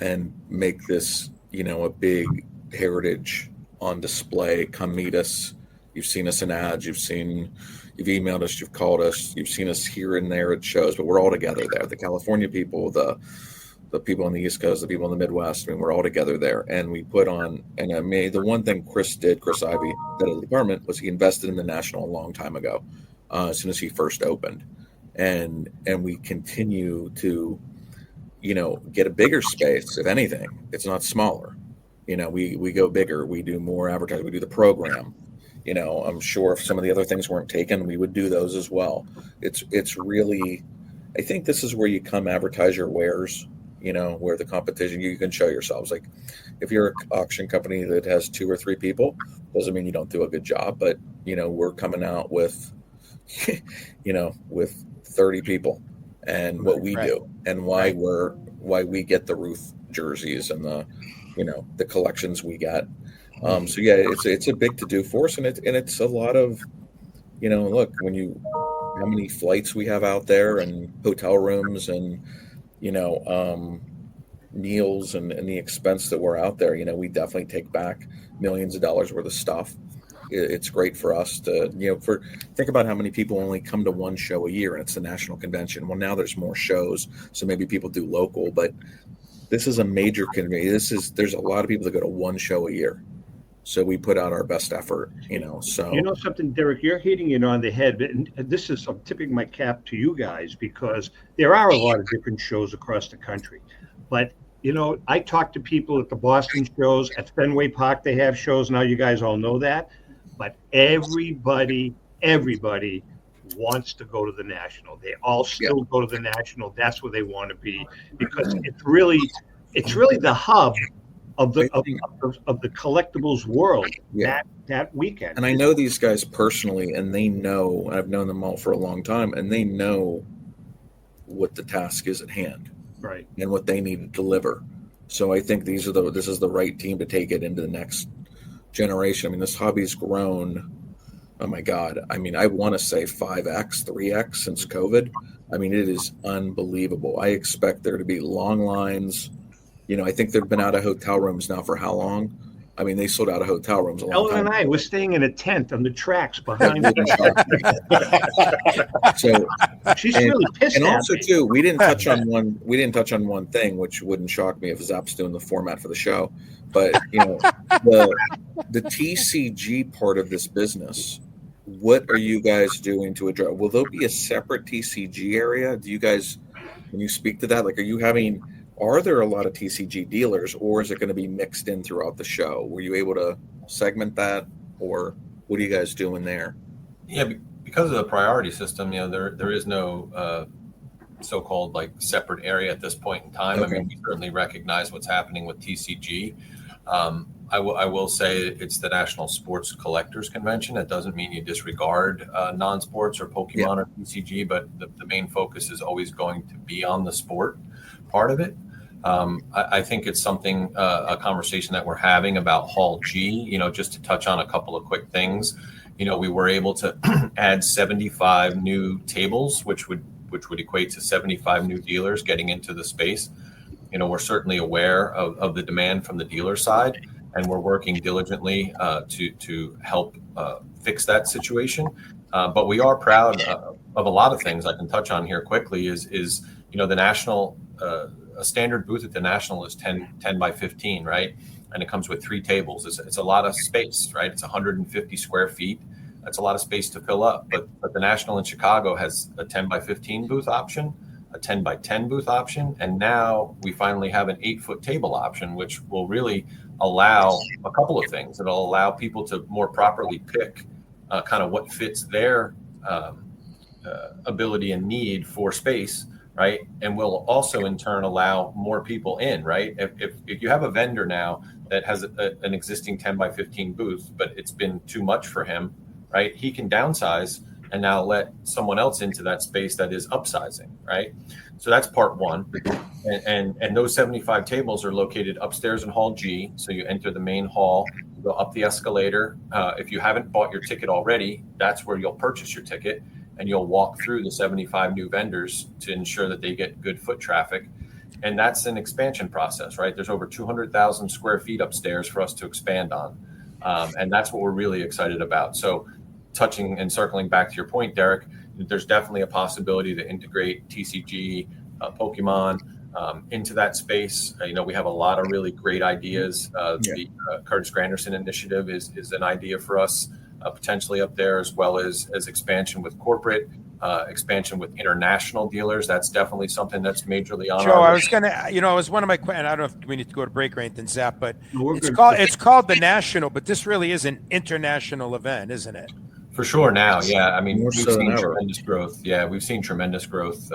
and make this, a big heritage on display. Come meet us. You've seen us in ads. You've emailed us. You've called us. You've seen us here and there at shows, but we're all together there. The California people, the people on the East Coast, the people in the Midwest. I mean, we're all together there. And we put on, and I mean, the one thing Chris Ivy, head of the department, was he invested in the National a long time ago, as soon as he first opened. And we continue to, get a bigger space. If anything, it's not smaller. We go bigger. We do more advertising. We do the program. I'm sure if some of the other things weren't taken, we would do those as well. It's really, I think this is where you come advertise your wares, where the competition, you can show yourselves. Like, if you're an auction company that has 2 or 3 people, doesn't mean you don't do a good job, but, we're coming out with, with 30 people and what we do and why we get the Ruth jerseys and the collections we got. So yeah, it's a big to do for us, and it's a lot of, look, how many flights we have out there and hotel rooms and, meals and the expense that we're out there. We definitely take back millions of dollars worth of stuff. It's great for us to, think about how many people only come to one show a year, and it's the National Convention. Well, now there's more shows, so maybe people do local, but this is a major convention. There's a lot of people that go to one show a year. So we put out our best effort, so. Something, Derek, you're hitting it on the head. And this is, I'm tipping my cap to you guys, because there are a lot of different shows across the country. But, I talk to people at the Boston shows, at Fenway Park, they have shows now. You guys all know that. But everybody wants to go to the National. They all still go to the National. That's where they want to be, because it's really the hub of the collectibles world that weekend. And I know these guys personally, and they know, I've known them all for a long time, and they know what the task is at hand, right, and what they need to deliver. So I think this is the right team to take it into the next generation. I mean, this hobby's grown. Oh my God. I mean, I want to say 5x, 3x since COVID. I mean, it is unbelievable. I expect there to be long lines. I think they've been out of hotel rooms now for how long? I mean, they sold out of hotel rooms a long Ellen time and I ago. were staying in a tent on the tracks behind. So she's really pissed. And at also, me. too, we didn't touch on one thing, which wouldn't shock me if Zap's doing the format for the show. But the TCG part of this business. What are you guys doing to address? Will there be a separate TCG area? Do you guys, when you speak to that, are there a lot of TCG dealers, or is it going to be mixed in throughout the show? Were you able to segment that, or what are you guys doing there? Yeah, because of the priority system, there is no so-called separate area at this point in time. Okay. I mean, we certainly recognize what's happening with TCG. I will say it's the National Sports Collectors Convention. That doesn't mean you disregard non-sports or Pokemon or TCG, but the main focus is always going to be on the sport part of it. I think it's something, a conversation that we're having about Hall G, just to touch on a couple of quick things. We were able to add 75 new tables, which would equate to 75 new dealers getting into the space. We're certainly aware of the demand from the dealer side, and we're working diligently to help fix that situation. But we are proud of a lot of things I can touch on here quickly is the National, a standard booth at the National is 10 by 15, right? And it comes with 3 tables. It's a lot of space, right? It's 150 square feet. That's a lot of space to fill up. But the National in Chicago has a 10 by 15 booth option, a 10 by 10 booth option, and now we finally have an 8-foot table option, which will really allow a couple of things. It'll allow people to more properly pick kind of what fits their ability and need for space, right? And will also in turn allow more people in, right? If you have a vendor now that has an existing 10 by 15 booth, but it's been too much for him, right? He can downsize and now let someone else into that space that is upsizing, right? So that's part one. And those 75 tables are located upstairs in Hall G. So you enter the main hall, you go up the escalator. If you haven't bought your ticket already, that's where you'll purchase your ticket, and you'll walk through the 75 new vendors to ensure that they get good foot traffic. And that's an expansion process, right? There's over 200,000 square feet upstairs for us to expand on. And that's what we're really excited about. So touching and circling back to your point, Derek, there's definitely a possibility to integrate TCG, Pokemon into that space. We have a lot of really great ideas. The Curtis Granderson initiative is an idea for us potentially up there, as well as expansion with corporate, expansion with international dealers. That's definitely something that's majorly on Joe, our I list. was going to, it was one of my questions. I don't know if we need to go to break or anything, Zap, but It's it's called the National, but this really is an international event, isn't it? For sure now, yeah. I mean, More we've so than seen ever. tremendous growth. Yeah, we've seen tremendous growth.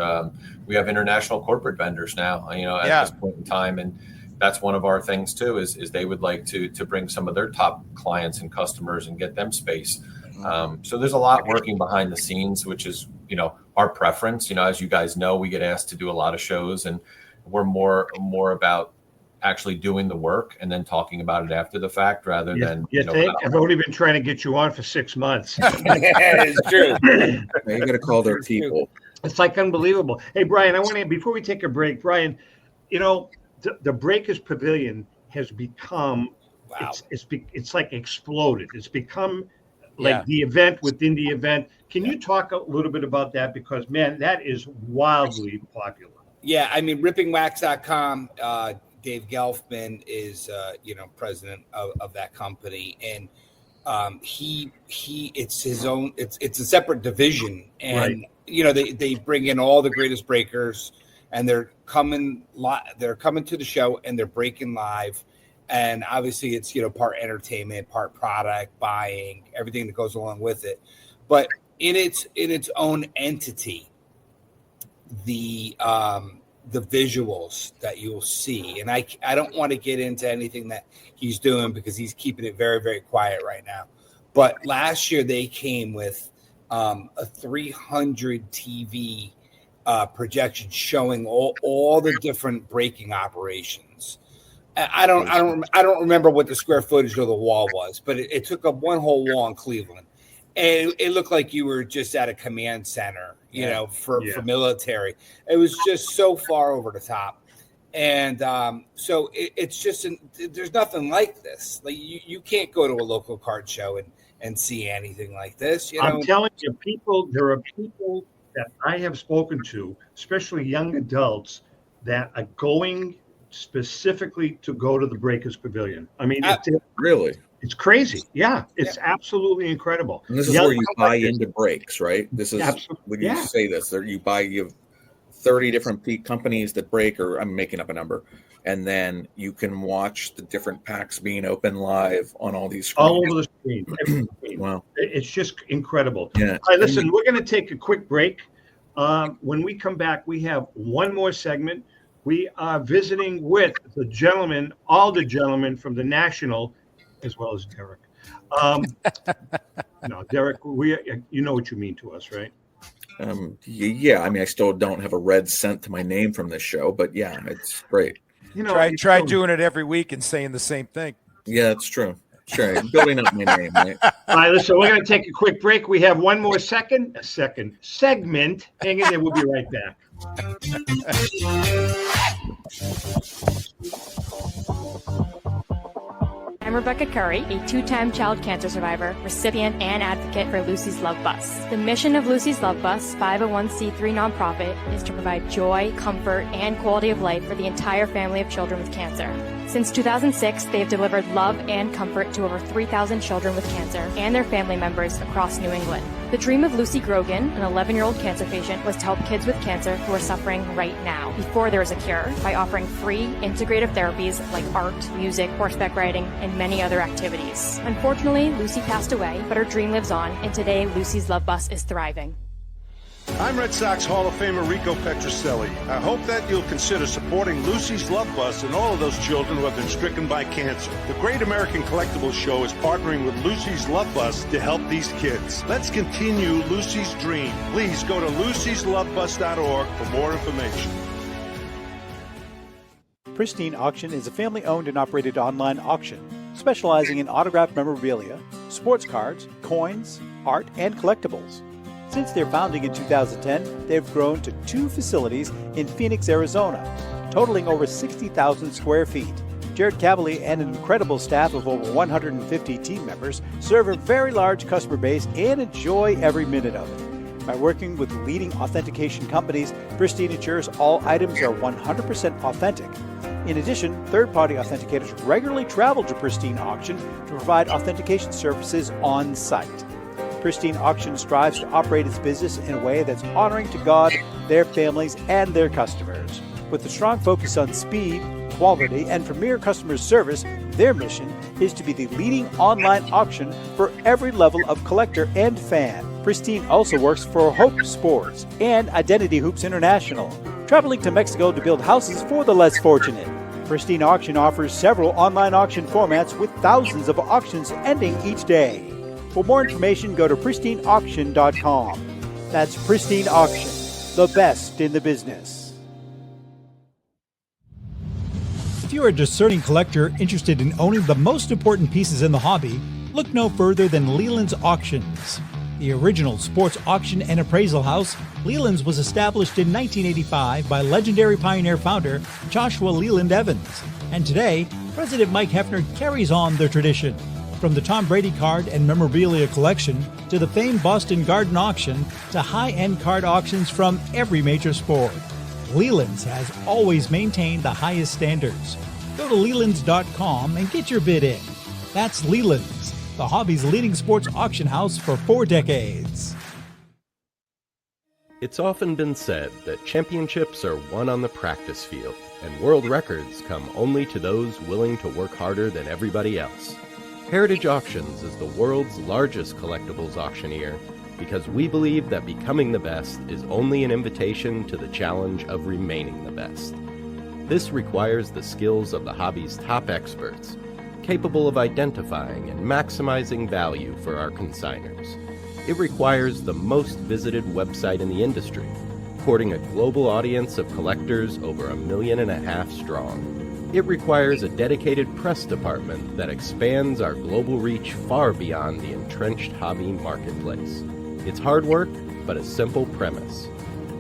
We have international corporate vendors now, at this point in time. And that's one of our things too, is they would like to bring some of their top clients and customers and get them space. So there's a lot working behind the scenes, which is, our preference. As you guys know, we get asked to do a lot of shows, and we're more about actually doing the work and then talking about it after the fact rather than you think? I've only been trying to get you on for 6 months. It's true. Now you got to call their people. It's unbelievable. Hey, Brian, I want to, before we take a break, Brian, the Breakers Pavilion has become, it's like exploded. It's become like the event within the event. Can you talk a little bit about that? Because, man, that is wildly popular. Yeah, I mean, rippingwax.com, Dave Gelfman is, president of that company, and it's his own. It's a separate division, and they bring in all the greatest breakers, and they're coming to the show, and they're breaking live, and obviously it's part entertainment, part product buying, everything that goes along with it. But in its own entity, the visuals that you'll see, and I don't want to get into anything that he's doing because he's keeping it very, very quiet right now. But last year they came with a 300 TV projection showing all the different braking operations. I don't remember what the square footage of the wall was, but it took up one whole wall in Cleveland, and it looked like you were just at a command center, for military. It was just so far over the top, and so it's just there's nothing like this. Like you can't go to a local card show and see anything like this. I'm telling you, there are people that I have spoken to, especially young adults, that are going specifically to go to the Breakers Pavilion. I mean, really, it's crazy. Yeah, it's absolutely incredible. And this is where you buy into breaks, right? This is when you say this, you have 30 different companies that break, or I'm making up a number, and then you can watch the different packs being open live on all these screens. All over the screen. Wow. It's just incredible. Yeah. All right, listen, we're going to take a quick break. When we come back, we have one more segment. We are visiting with all the gentlemen from the National, as well as Derek. No, Derek, you know what you mean to us, right? Yeah, I mean, I still don't have a red cent to my name from this show, but yeah, it's great. Try doing it every week and saying the same thing. Yeah, it's true. Sure, building up my name, right? All right, listen, we're going to take a quick break. We have one more segment. Hang in there. We'll be right back. I'm Rebecca Curry, a two-time child cancer survivor, recipient, and advocate for Lucy's Love Bus. The mission of Lucy's Love Bus, 501c3 nonprofit, is to provide joy, comfort, and quality of life for the entire family of children with cancer. Since 2006, they have delivered love and comfort to over 3,000 children with cancer and their family members across New England. The dream of Lucy Grogan, an 11-year-old cancer patient, was to help kids with cancer who are suffering right now, before there is a cure, by offering free, integrative therapies like art, music, horseback riding, and many other activities. Unfortunately, Lucy passed away, but her dream lives on, and today Lucy's Love Bus is thriving. I'm Red Sox Hall of Famer Rico Petroselli. I hope that you'll consider supporting Lucy's Love Bus and all of those children who have been stricken by cancer. The Great American Collectibles Show is partnering with Lucy's Love Bus to help these kids. Let's continue Lucy's dream. Please go to lucyslovebus.org for more information. Pristine Auction is a family-owned and operated online auction specializing in autographed memorabilia, sports cards, coins, art, and collectibles. Since their founding in 2010, they've grown to 2 facilities in Phoenix, Arizona, totaling over 60,000 square feet. Jared Cavalier and an incredible staff of over 150 team members serve a very large customer base and enjoy every minute of it. By working with leading authentication companies, Pristine ensures all items are 100% authentic. In addition, third-party authenticators regularly travel to Pristine Auction to provide authentication services on site. Pristine Auction strives to operate its business in a way that's honoring to God, their families, and their customers. With a strong focus on speed, quality, and premier customer service, their mission is to be the leading online auction for every level of collector and fan. Pristine also works for Hope Sports and Identity Hoops International, traveling to Mexico to build houses for the less fortunate. Pristine Auction offers several online auction formats with thousands of auctions ending each day. For more information, go to pristineauction.com. That's Pristine Auction, the best in the business. If you're a discerning collector interested in owning the most important pieces in the hobby, look no further than Leland's Auctions. The original sports auction and appraisal house, Leland's was established in 1985 by legendary Pioneer founder Joshua Leland Evans. And today, President Mike Hefner carries on the tradition. From the Tom Brady card and memorabilia collection to the famed Boston Garden Auction to high-end card auctions from every major sport, Leland's has always maintained the highest standards. Go to Lelands.com and get your bid in. That's Leland's, the hobby's leading sports auction house for 4 decades. It's often been said that championships are won on the practice field, and world records come only to those willing to work harder than everybody else. Heritage Auctions is the world's largest collectibles auctioneer because we believe that becoming the best is only an invitation to the challenge of remaining the best. This requires the skills of the hobby's top experts, capable of identifying and maximizing value for our consigners. It requires the most visited website in the industry, courting a global audience of collectors over 1.5 million strong. It requires a dedicated press department that expands our global reach far beyond the entrenched hobby marketplace. It's hard work, but a simple premise.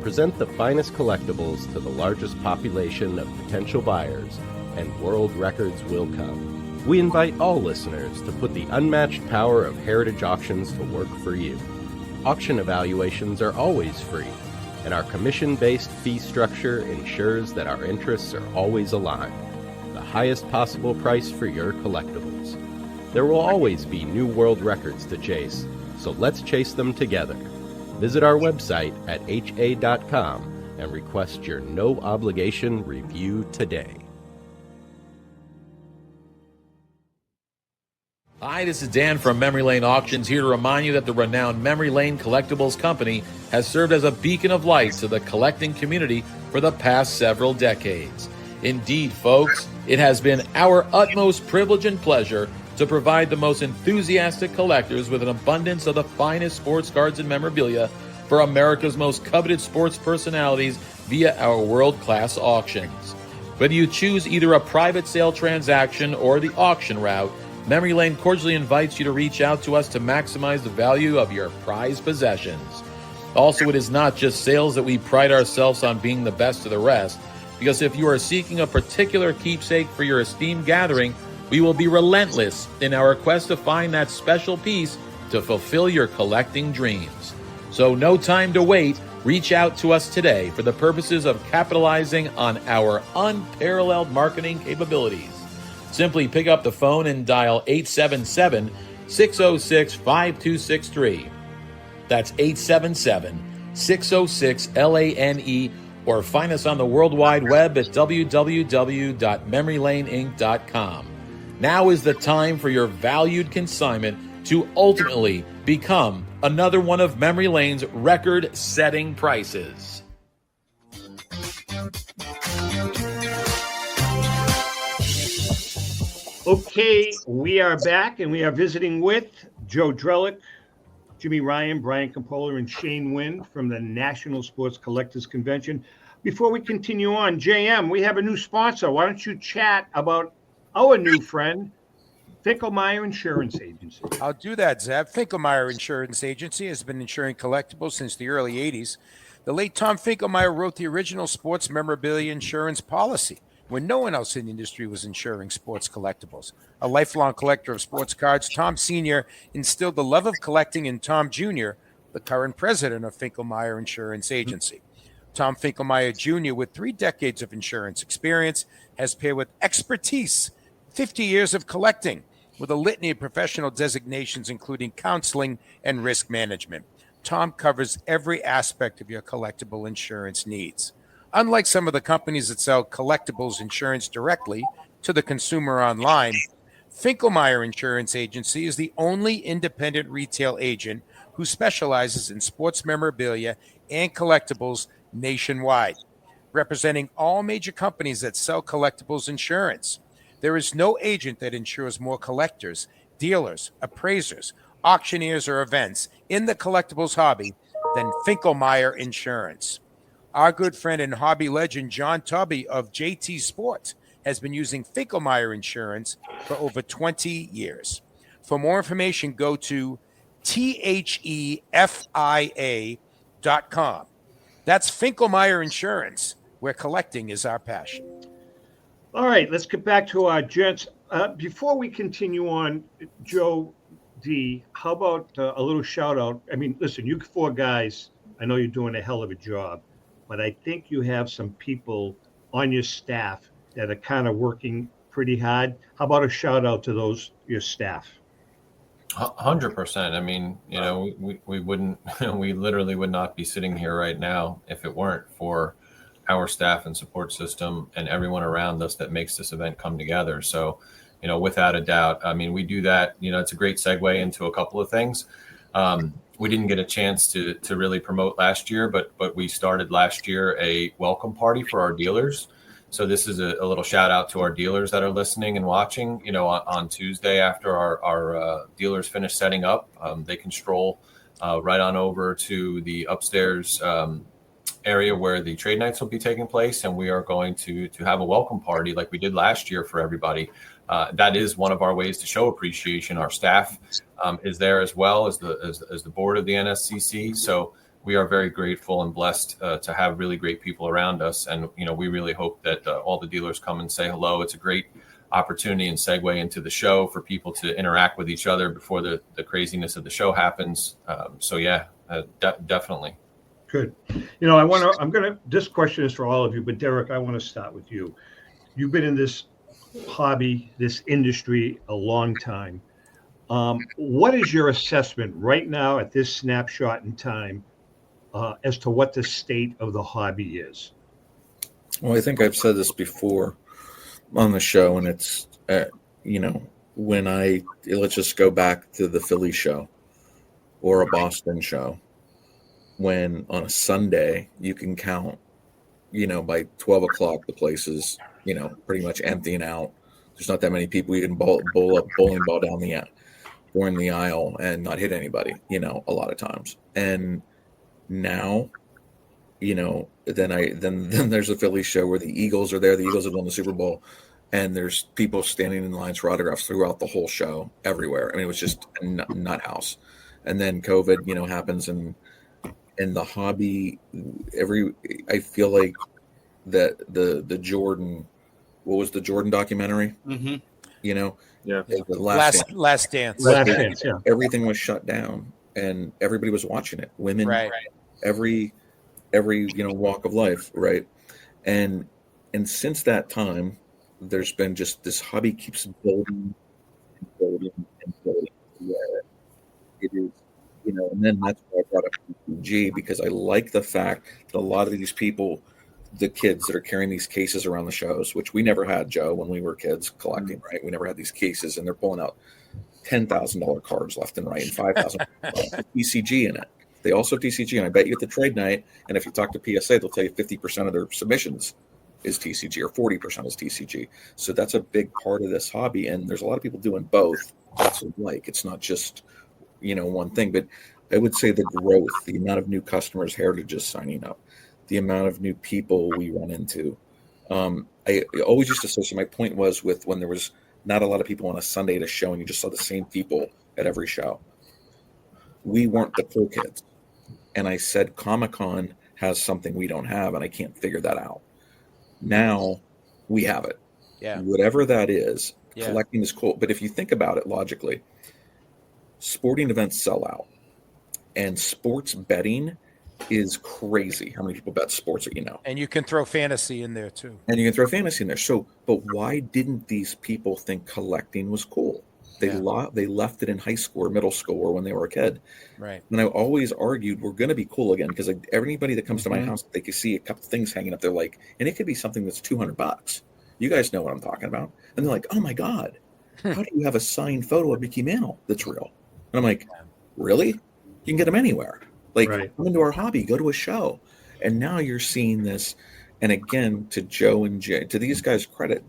Present the finest collectibles to the largest population of potential buyers, and world records will come. We invite all listeners to put the unmatched power of Heritage Auctions to work for you. Auction evaluations are always free, and our commission-based fee structure ensures that our interests are always aligned. The highest possible price for your collectibles. There will always be new world records to chase, so let's chase them together. Visit our website at ha.com and request your no-obligation review today. Hi, this is Dan from Memory Lane Auctions, here to remind you that the renowned Memory Lane Collectibles Company has served as a beacon of light to the collecting community for the past several decades. Indeed, folks, it has been our utmost privilege and pleasure to provide the most enthusiastic collectors with an abundance of the finest sports cards and memorabilia for America's most coveted sports personalities via our world-class auctions. Whether you choose either a private sale transaction or the auction route, Memory Lane cordially invites you to reach out to us to maximize the value of your prized possessions. Also, it is not just sales that we pride ourselves on being the best of the rest, because if you are seeking a particular keepsake for your esteemed gathering, we will be relentless in our quest to find that special piece to fulfill your collecting dreams. So no time to wait. Reach out to us today for the purposes of capitalizing on our unparalleled marketing capabilities. Simply pick up the phone and dial 877-606-5263. That's 877-606-LANE, or find us on the World Wide Web at www.memorylaneinc.com. Now is the time for your valued consignment to ultimately become another one of Memory Lane's record-setting prices. Okay, we are back, and we are visiting with Joe Drelich, Jimmy Ryan, Brian Copolla, and Shane Winn from the National Sports Collectors Convention. Before we continue on, JM, we have a new sponsor. Why don't you chat about our new friend, Finkelmeyer Insurance Agency? I'll do that, Zeb. Finkelmeyer Insurance Agency has been insuring collectibles since the early 80s. The late Tom Finkelmeyer wrote the original sports memorabilia insurance policy when no one else in the industry was insuring sports collectibles. A lifelong collector of sports cards, Tom Sr. instilled the love of collecting in Tom Jr., the current president of Finkelmeyer Insurance Agency. Tom Finkelmeyer Jr., with 3 decades of insurance experience, has paired with expertise 50 years of collecting with a litany of professional designations, including counseling and risk management. Tom covers every aspect of your collectible insurance needs. Unlike some of the companies that sell collectibles insurance directly to the consumer online, Finkelmeyer Insurance Agency is the only independent retail agent who specializes in sports memorabilia and collectibles nationwide, representing all major companies that sell collectibles insurance. There is no agent that insures more collectors, dealers, appraisers, auctioneers, or events in the collectibles hobby than Finkelmeyer Insurance. Our good friend and hobby legend, John Tubby of JT Sports, has been using Finkelmeyer Insurance for over 20 years. For more information, go to thefia.com. That's Finkelmeyer Insurance, where collecting is our passion. All right, let's get back to our gents. Before we continue on, Joe D, how about a little shout out? I mean, listen, you 4 guys, I know you're doing a hell of a job, but I think you have some people on your staff that are kind of working pretty hard. How about a shout out to your staff? 100%. I mean, you know, we wouldn't, we literally would not be sitting here right now if it weren't for our staff and support system and everyone around us that makes this event come together. So, you know, without a doubt, I mean, we do that, you know, it's a great segue into a couple of things. we didn't get a chance to really promote last year, but we started last year a welcome party for our dealers. So this is a little shout out to our dealers that are listening and watching. You know, on Tuesday after our dealers finish setting up, they can stroll right on over to the upstairs area where the trade nights will be taking place, and we are going to have a welcome party like we did last year for everybody. That is one of our ways to show appreciation. Our staff is there as well as the board of the NSCC. So we are very grateful and blessed to have really great people around us. And, you know, we really hope that all the dealers come and say hello. It's a great opportunity and segue into the show for people to interact with each other before the craziness of the show happens. So, yeah, definitely. Good. You know, this question is for all of you, but Derek, I want to start with you. You've been in this hobby, this industry a long time. What is your assessment right now at this snapshot in time as to what the state of the hobby is? Well, I think I've said this before on the show, and it's, you know, let's just go back to the Philly show or a Boston show. When on a Sunday you can count, you know, by 12 o'clock, the place is, you know, pretty much emptying out. There's not that many people. You can bowl a bowling ball down the aisle and not hit anybody, you know, a lot of times. And now, you know, then there's a Philly show where the Eagles are there. The Eagles have won the Super Bowl, and there's people standing in lines for autographs throughout the whole show everywhere. I mean, it was just a nut house. And then COVID, you know, happens, and the hobby, I feel like that the Jordan, what was the Jordan documentary? Mm-hmm. You know, yeah, Last Dance. Yeah. Everything was shut down, and everybody was watching it. Women, right. Every you know, walk of life, right? And since that time, there's been just this hobby keeps building and building and building. Yeah, it is. You know, and then that's why I brought up TCG, because I like the fact that a lot of these people, the kids that are carrying these cases around the shows, which we never had, Joe, when we were kids collecting, right? We never had these cases, and they're pulling out $10,000 cards left and right and $5,000 TCG in it. They also have TCG, and I bet you at the trade night, and if you talk to PSA, they'll tell you 50% of their submissions is TCG or 40% is TCG. So that's a big part of this hobby, and there's a lot of people doing both. That's what I like. It's not just, you know, one thing, but I would say the growth, the amount of new customers, Heritage is signing up, the amount of new people we run into. I always used to say, so my point was with when there was not a lot of people on a Sunday at a show and you just saw the same people at every show. We weren't the cool kids. And I said, Comic-Con has something we don't have, and I can't figure that out. Now we have it. Yeah. Whatever that is, collecting is cool. But if you think about it logically, sporting events sell out, and sports betting is crazy. How many people bet sports that you know? And you can throw fantasy in there too. So, but why didn't these people think collecting was cool? They left it in high school or middle school or when they were a kid. Right. And I always argued we're going to be cool again, because everybody that comes to my house, they can see a couple things hanging up. They're like, and it could be something that's $200. You guys know what I'm talking about. And they're like, oh my God, how do you have a signed photo of Mickey Mantle that's real? And I'm like, really? You can get them anywhere. Like, come into our hobby, go to a show. And now you're seeing this. And again, to Joe and Jay, to these guys' credit,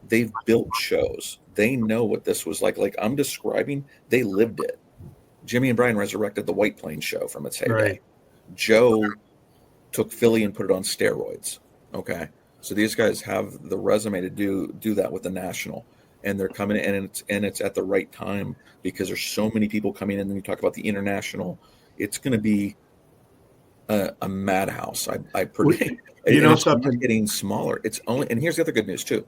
they've built shows. They know what this was like. Like I'm describing, they lived it. Jimmy and Brian resurrected the White Plains show from its heyday. Right. Joe took Philly and put it on steroids. Okay. So these guys have the resume to do that with the National. And they're coming in, and it's at the right time, because there's so many people coming in. And you talk about the International, it's going to be a madhouse. I predict. You know something? It's getting smaller. It's only, and here's the other good news too.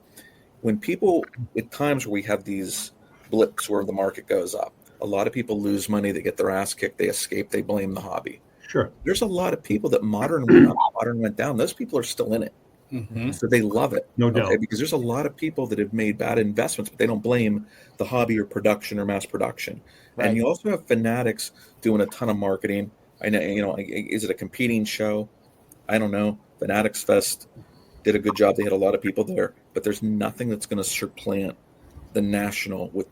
When people, at times where we have these blips where the market goes up, a lot of people lose money. They get their ass kicked. They escape. They blame the hobby. Sure. There's a lot of people that modern went up, modern went down. Those people are still in it. Mm-hmm. So they love it. No doubt. Because there's a lot of people that have made bad investments, but they don't blame the hobby or production or mass production. Right. And you also have fanatics doing a ton of marketing. I know, you know, is it a competing show? I don't know. Fanatics Fest did a good job. They had a lot of people there, but there's nothing that's going to supplant the national with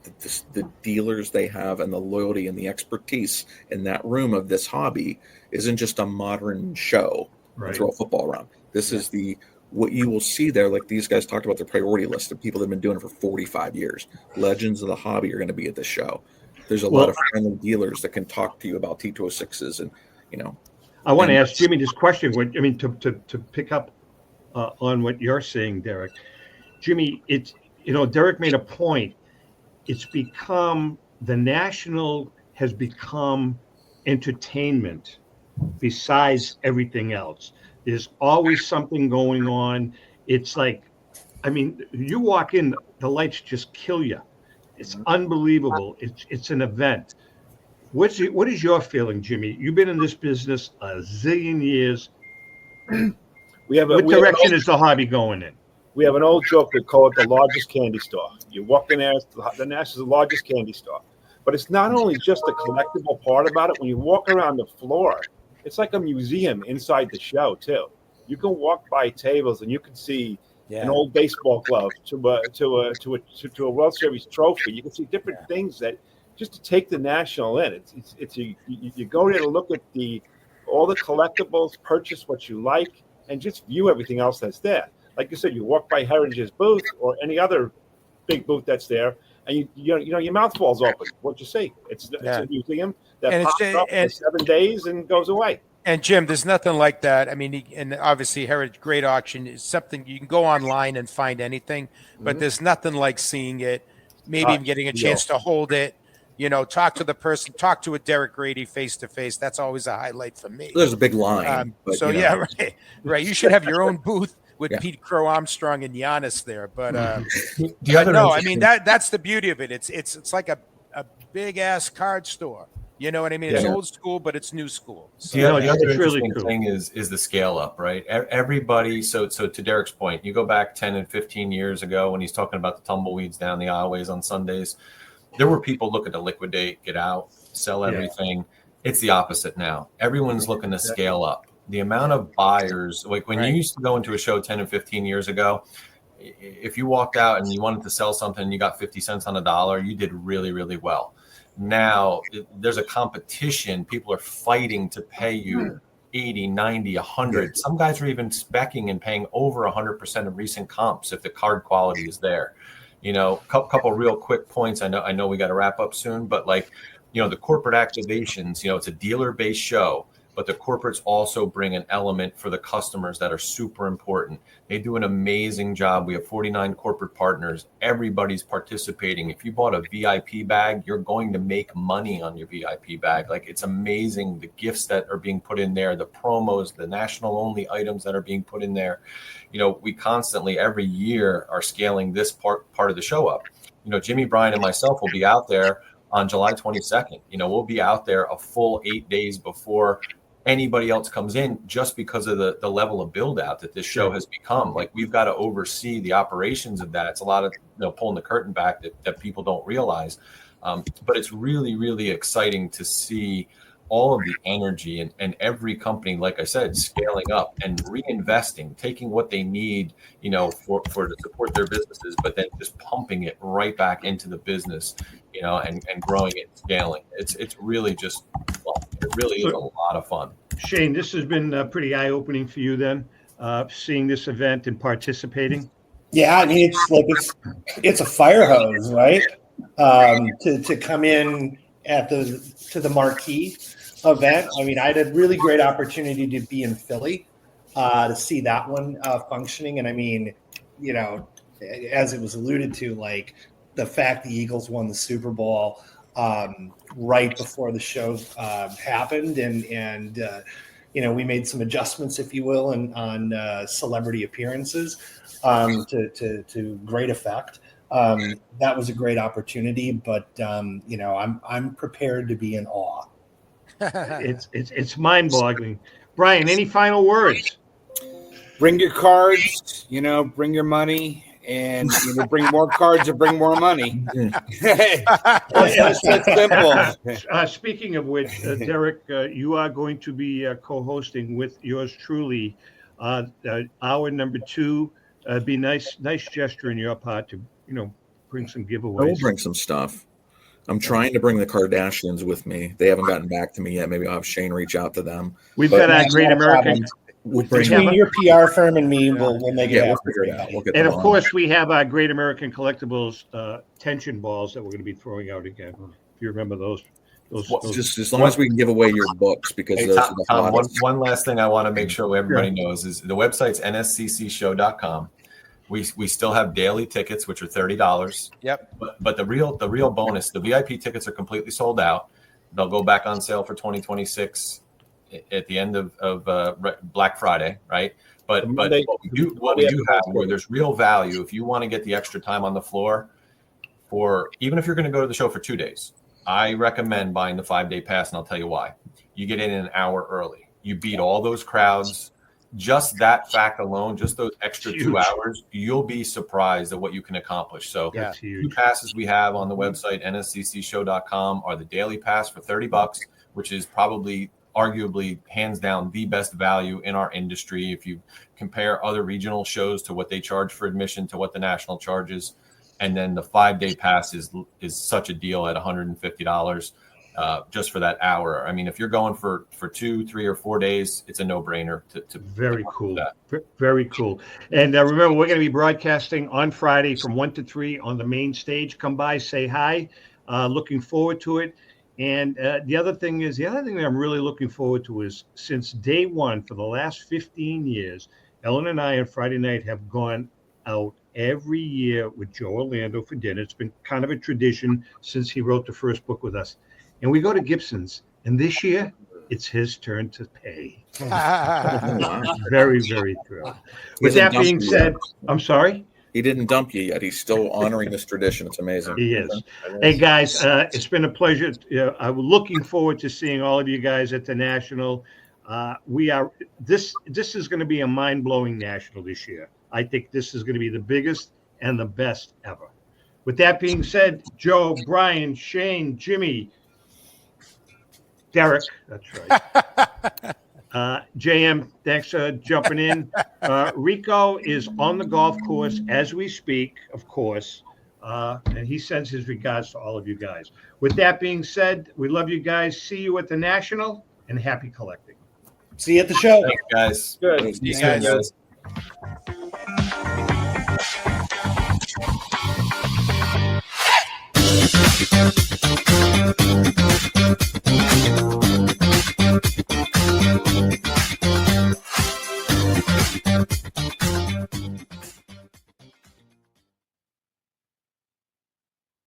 the dealers they have and the loyalty and the expertise in that room of this hobby isn't just a modern show and throw a football around. This is what you will see there. Like these guys talked about their priority list of people that have been doing it for 45 years. Legends of the hobby are going to be at this show. There's a lot of friendly dealers that can talk to you about T206s and, I want to ask Jimmy this question. To pick up on what you're saying, Derek. Jimmy, Derek made a point. It's become the national has become entertainment besides everything else. There's always something going on. It's like, you walk in, the lights just kill you. It's unbelievable. It's an event. What is your feeling, Jimmy? You've been in this business a zillion years. What direction is the hobby going in? We have an old joke. We call it the largest candy store. You walk in there, the Nash is the largest candy store. But it's not only just the collectible part about it. When you walk around the floor, it's like a museum inside the show too. You can walk by tables and you can see an old baseball glove to a World Series trophy. You can see different things that just to take the national in. You go there to look at all the collectibles, purchase what you like, and just view everything else that's there. Like you said, you walk by Heritage's booth or any other big booth that's there, and your mouth falls open. What you see? It's a museum that pops up for 7 days and goes away. And Jim, there's nothing like that. And obviously Heritage Great Auction is something you can go online and find anything, but there's nothing like seeing it, maybe even getting a chance to hold it, talk to the person, talk to a Derek Grady face to face. That's always a highlight for me. There's a big line. Right. You should have your own booth with Pete Crow Armstrong and Giannis there. But that's the beauty of it. It's like a big ass card store. You know what I mean? It's old school, but it's new school. So, the other interesting thing is the scale up, right? Everybody. So to Derek's point, you go back 10 and 15 years ago when he's talking about the tumbleweeds down the aisleways on Sundays, there were people looking to liquidate, get out, sell everything. It's the opposite now. Everyone's looking to scale up. The amount of buyers, like when you used to go into a show 10 and 15 years ago, if you walked out and you wanted to sell something and you got 50 cents on a dollar, you did really, really well. Now there's a competition. People are fighting to pay you 80, 90, 100. Some guys are even speccing and paying over 100% of recent comps if the card quality is there. Couple real quick points. I know we got to wrap up soon, but the corporate activations, it's a dealer-based show, but the corporates also bring an element for the customers that are super important. They do an amazing job. We have 49 corporate partners. Everybody's participating. If you bought a VIP bag, you're going to make money on your VIP bag. It's amazing, the gifts that are being put in there, the promos, the national only items that are being put in there. We constantly every year are scaling this part of the show up. Jimmy, Brian, and myself will be out there on July 22nd. We'll be out there a full 8 days before anybody else comes in, just because of the level of build out that this show has become. We've got to oversee the operations of that. It's a lot of pulling the curtain back that people don't realize. But it's really, really exciting to see all of the energy and every company, like I said, scaling up and reinvesting, taking what they need, for to support their businesses, but then just pumping it right back into the business, and growing it, scaling. It's really just fun. It really is a lot of fun. Shane, this has been pretty eye-opening for you then, seeing this event and participating. Yeah, it's a fire hose, right? To come in to the marquee event. I had a really great opportunity to be in Philly to see that one functioning. And as it was alluded to, the fact the Eagles won the Super Bowl right before the show happened, and we made some adjustments, if you will, on celebrity appearances to great effect. That was a great opportunity, but I'm prepared to be in awe. It's mind-boggling. Brian, any final words? Bring your cards, bring your money, and bring more cards or bring more money. That's simple. Speaking of which, Derek, you are going to be co-hosting with yours truly hour number 2. Be nice gesture in your part to bring some I will giveaways. bring some stuff. I'm trying to bring the Kardashians with me. They haven't gotten back to me yet. Maybe I'll have Shane reach out to them. We've got our That's Great not a American. problem. We'll bring We have Between a- your PR firm and me, we'll make it Yeah, we'll happen. figure it out. We'll get And them of on. course, we have our Great American Collectibles tension balls that we're going to be throwing out again. If you remember those. Just as long as we can give away your books, because Hey, those Tom, are the Tom, hottest. one last thing I want to make sure everybody knows is the website's nsccshow.com. We still have daily tickets, which are $30. Yep. But the real bonus, the VIP tickets are completely sold out. They'll go back on sale for 2026 at the end of Black Friday, right? But what we do have where there's real value, if you want to get the extra time on the floor, for even if you're going to go to the show for 2 days, I recommend buying the 5-day pass, and I'll tell you why. You get in an hour early. You beat all those crowds. Just that fact alone, just those extra 2 hours, you'll be surprised at what you can accomplish. So That's huge. 2 passes we have on the website, nsccshow.com, are the daily pass for $30, which is probably arguably hands down the best value in our industry. If you compare other regional shows to what they charge for admission to what the national charges, and then the 5-day pass is such a deal at $150 just for that hour. I mean, if you're going for 2, 3, or 4 days, it's a no-brainer to Very cool. That. Very cool. And remember, we're going to be broadcasting on Friday from 1 to 3 on the main stage. Come by, say hi. Looking forward to it. And the other thing that I'm really looking forward to is, since day one for the last 15 years, Ellen and I on Friday night have gone out every year with Joe Orlando for dinner. It's been kind of a tradition since he wrote the first book with us. And we go to Gibson's. And this year, it's his turn to pay. Very, very thrilled. With that being said, I'm sorry? He didn't dump you yet. He's still honoring this tradition. It's amazing. He is. Hey, guys, it's been a pleasure. I'm looking forward to seeing all of you guys at the National. This is going to be a mind-blowing National this year. I think this is going to be the biggest and the best ever. With that being said, Joe, Brian, Shane, Jimmy, Derek, that's right. JM, thanks for jumping in. Rico is on the golf course as we speak, of course, and he sends his regards to all of you guys. With that being said, we love you guys. See you at the National, and happy collecting. See you at the show. Thanks, guys. Good. See you soon, guys.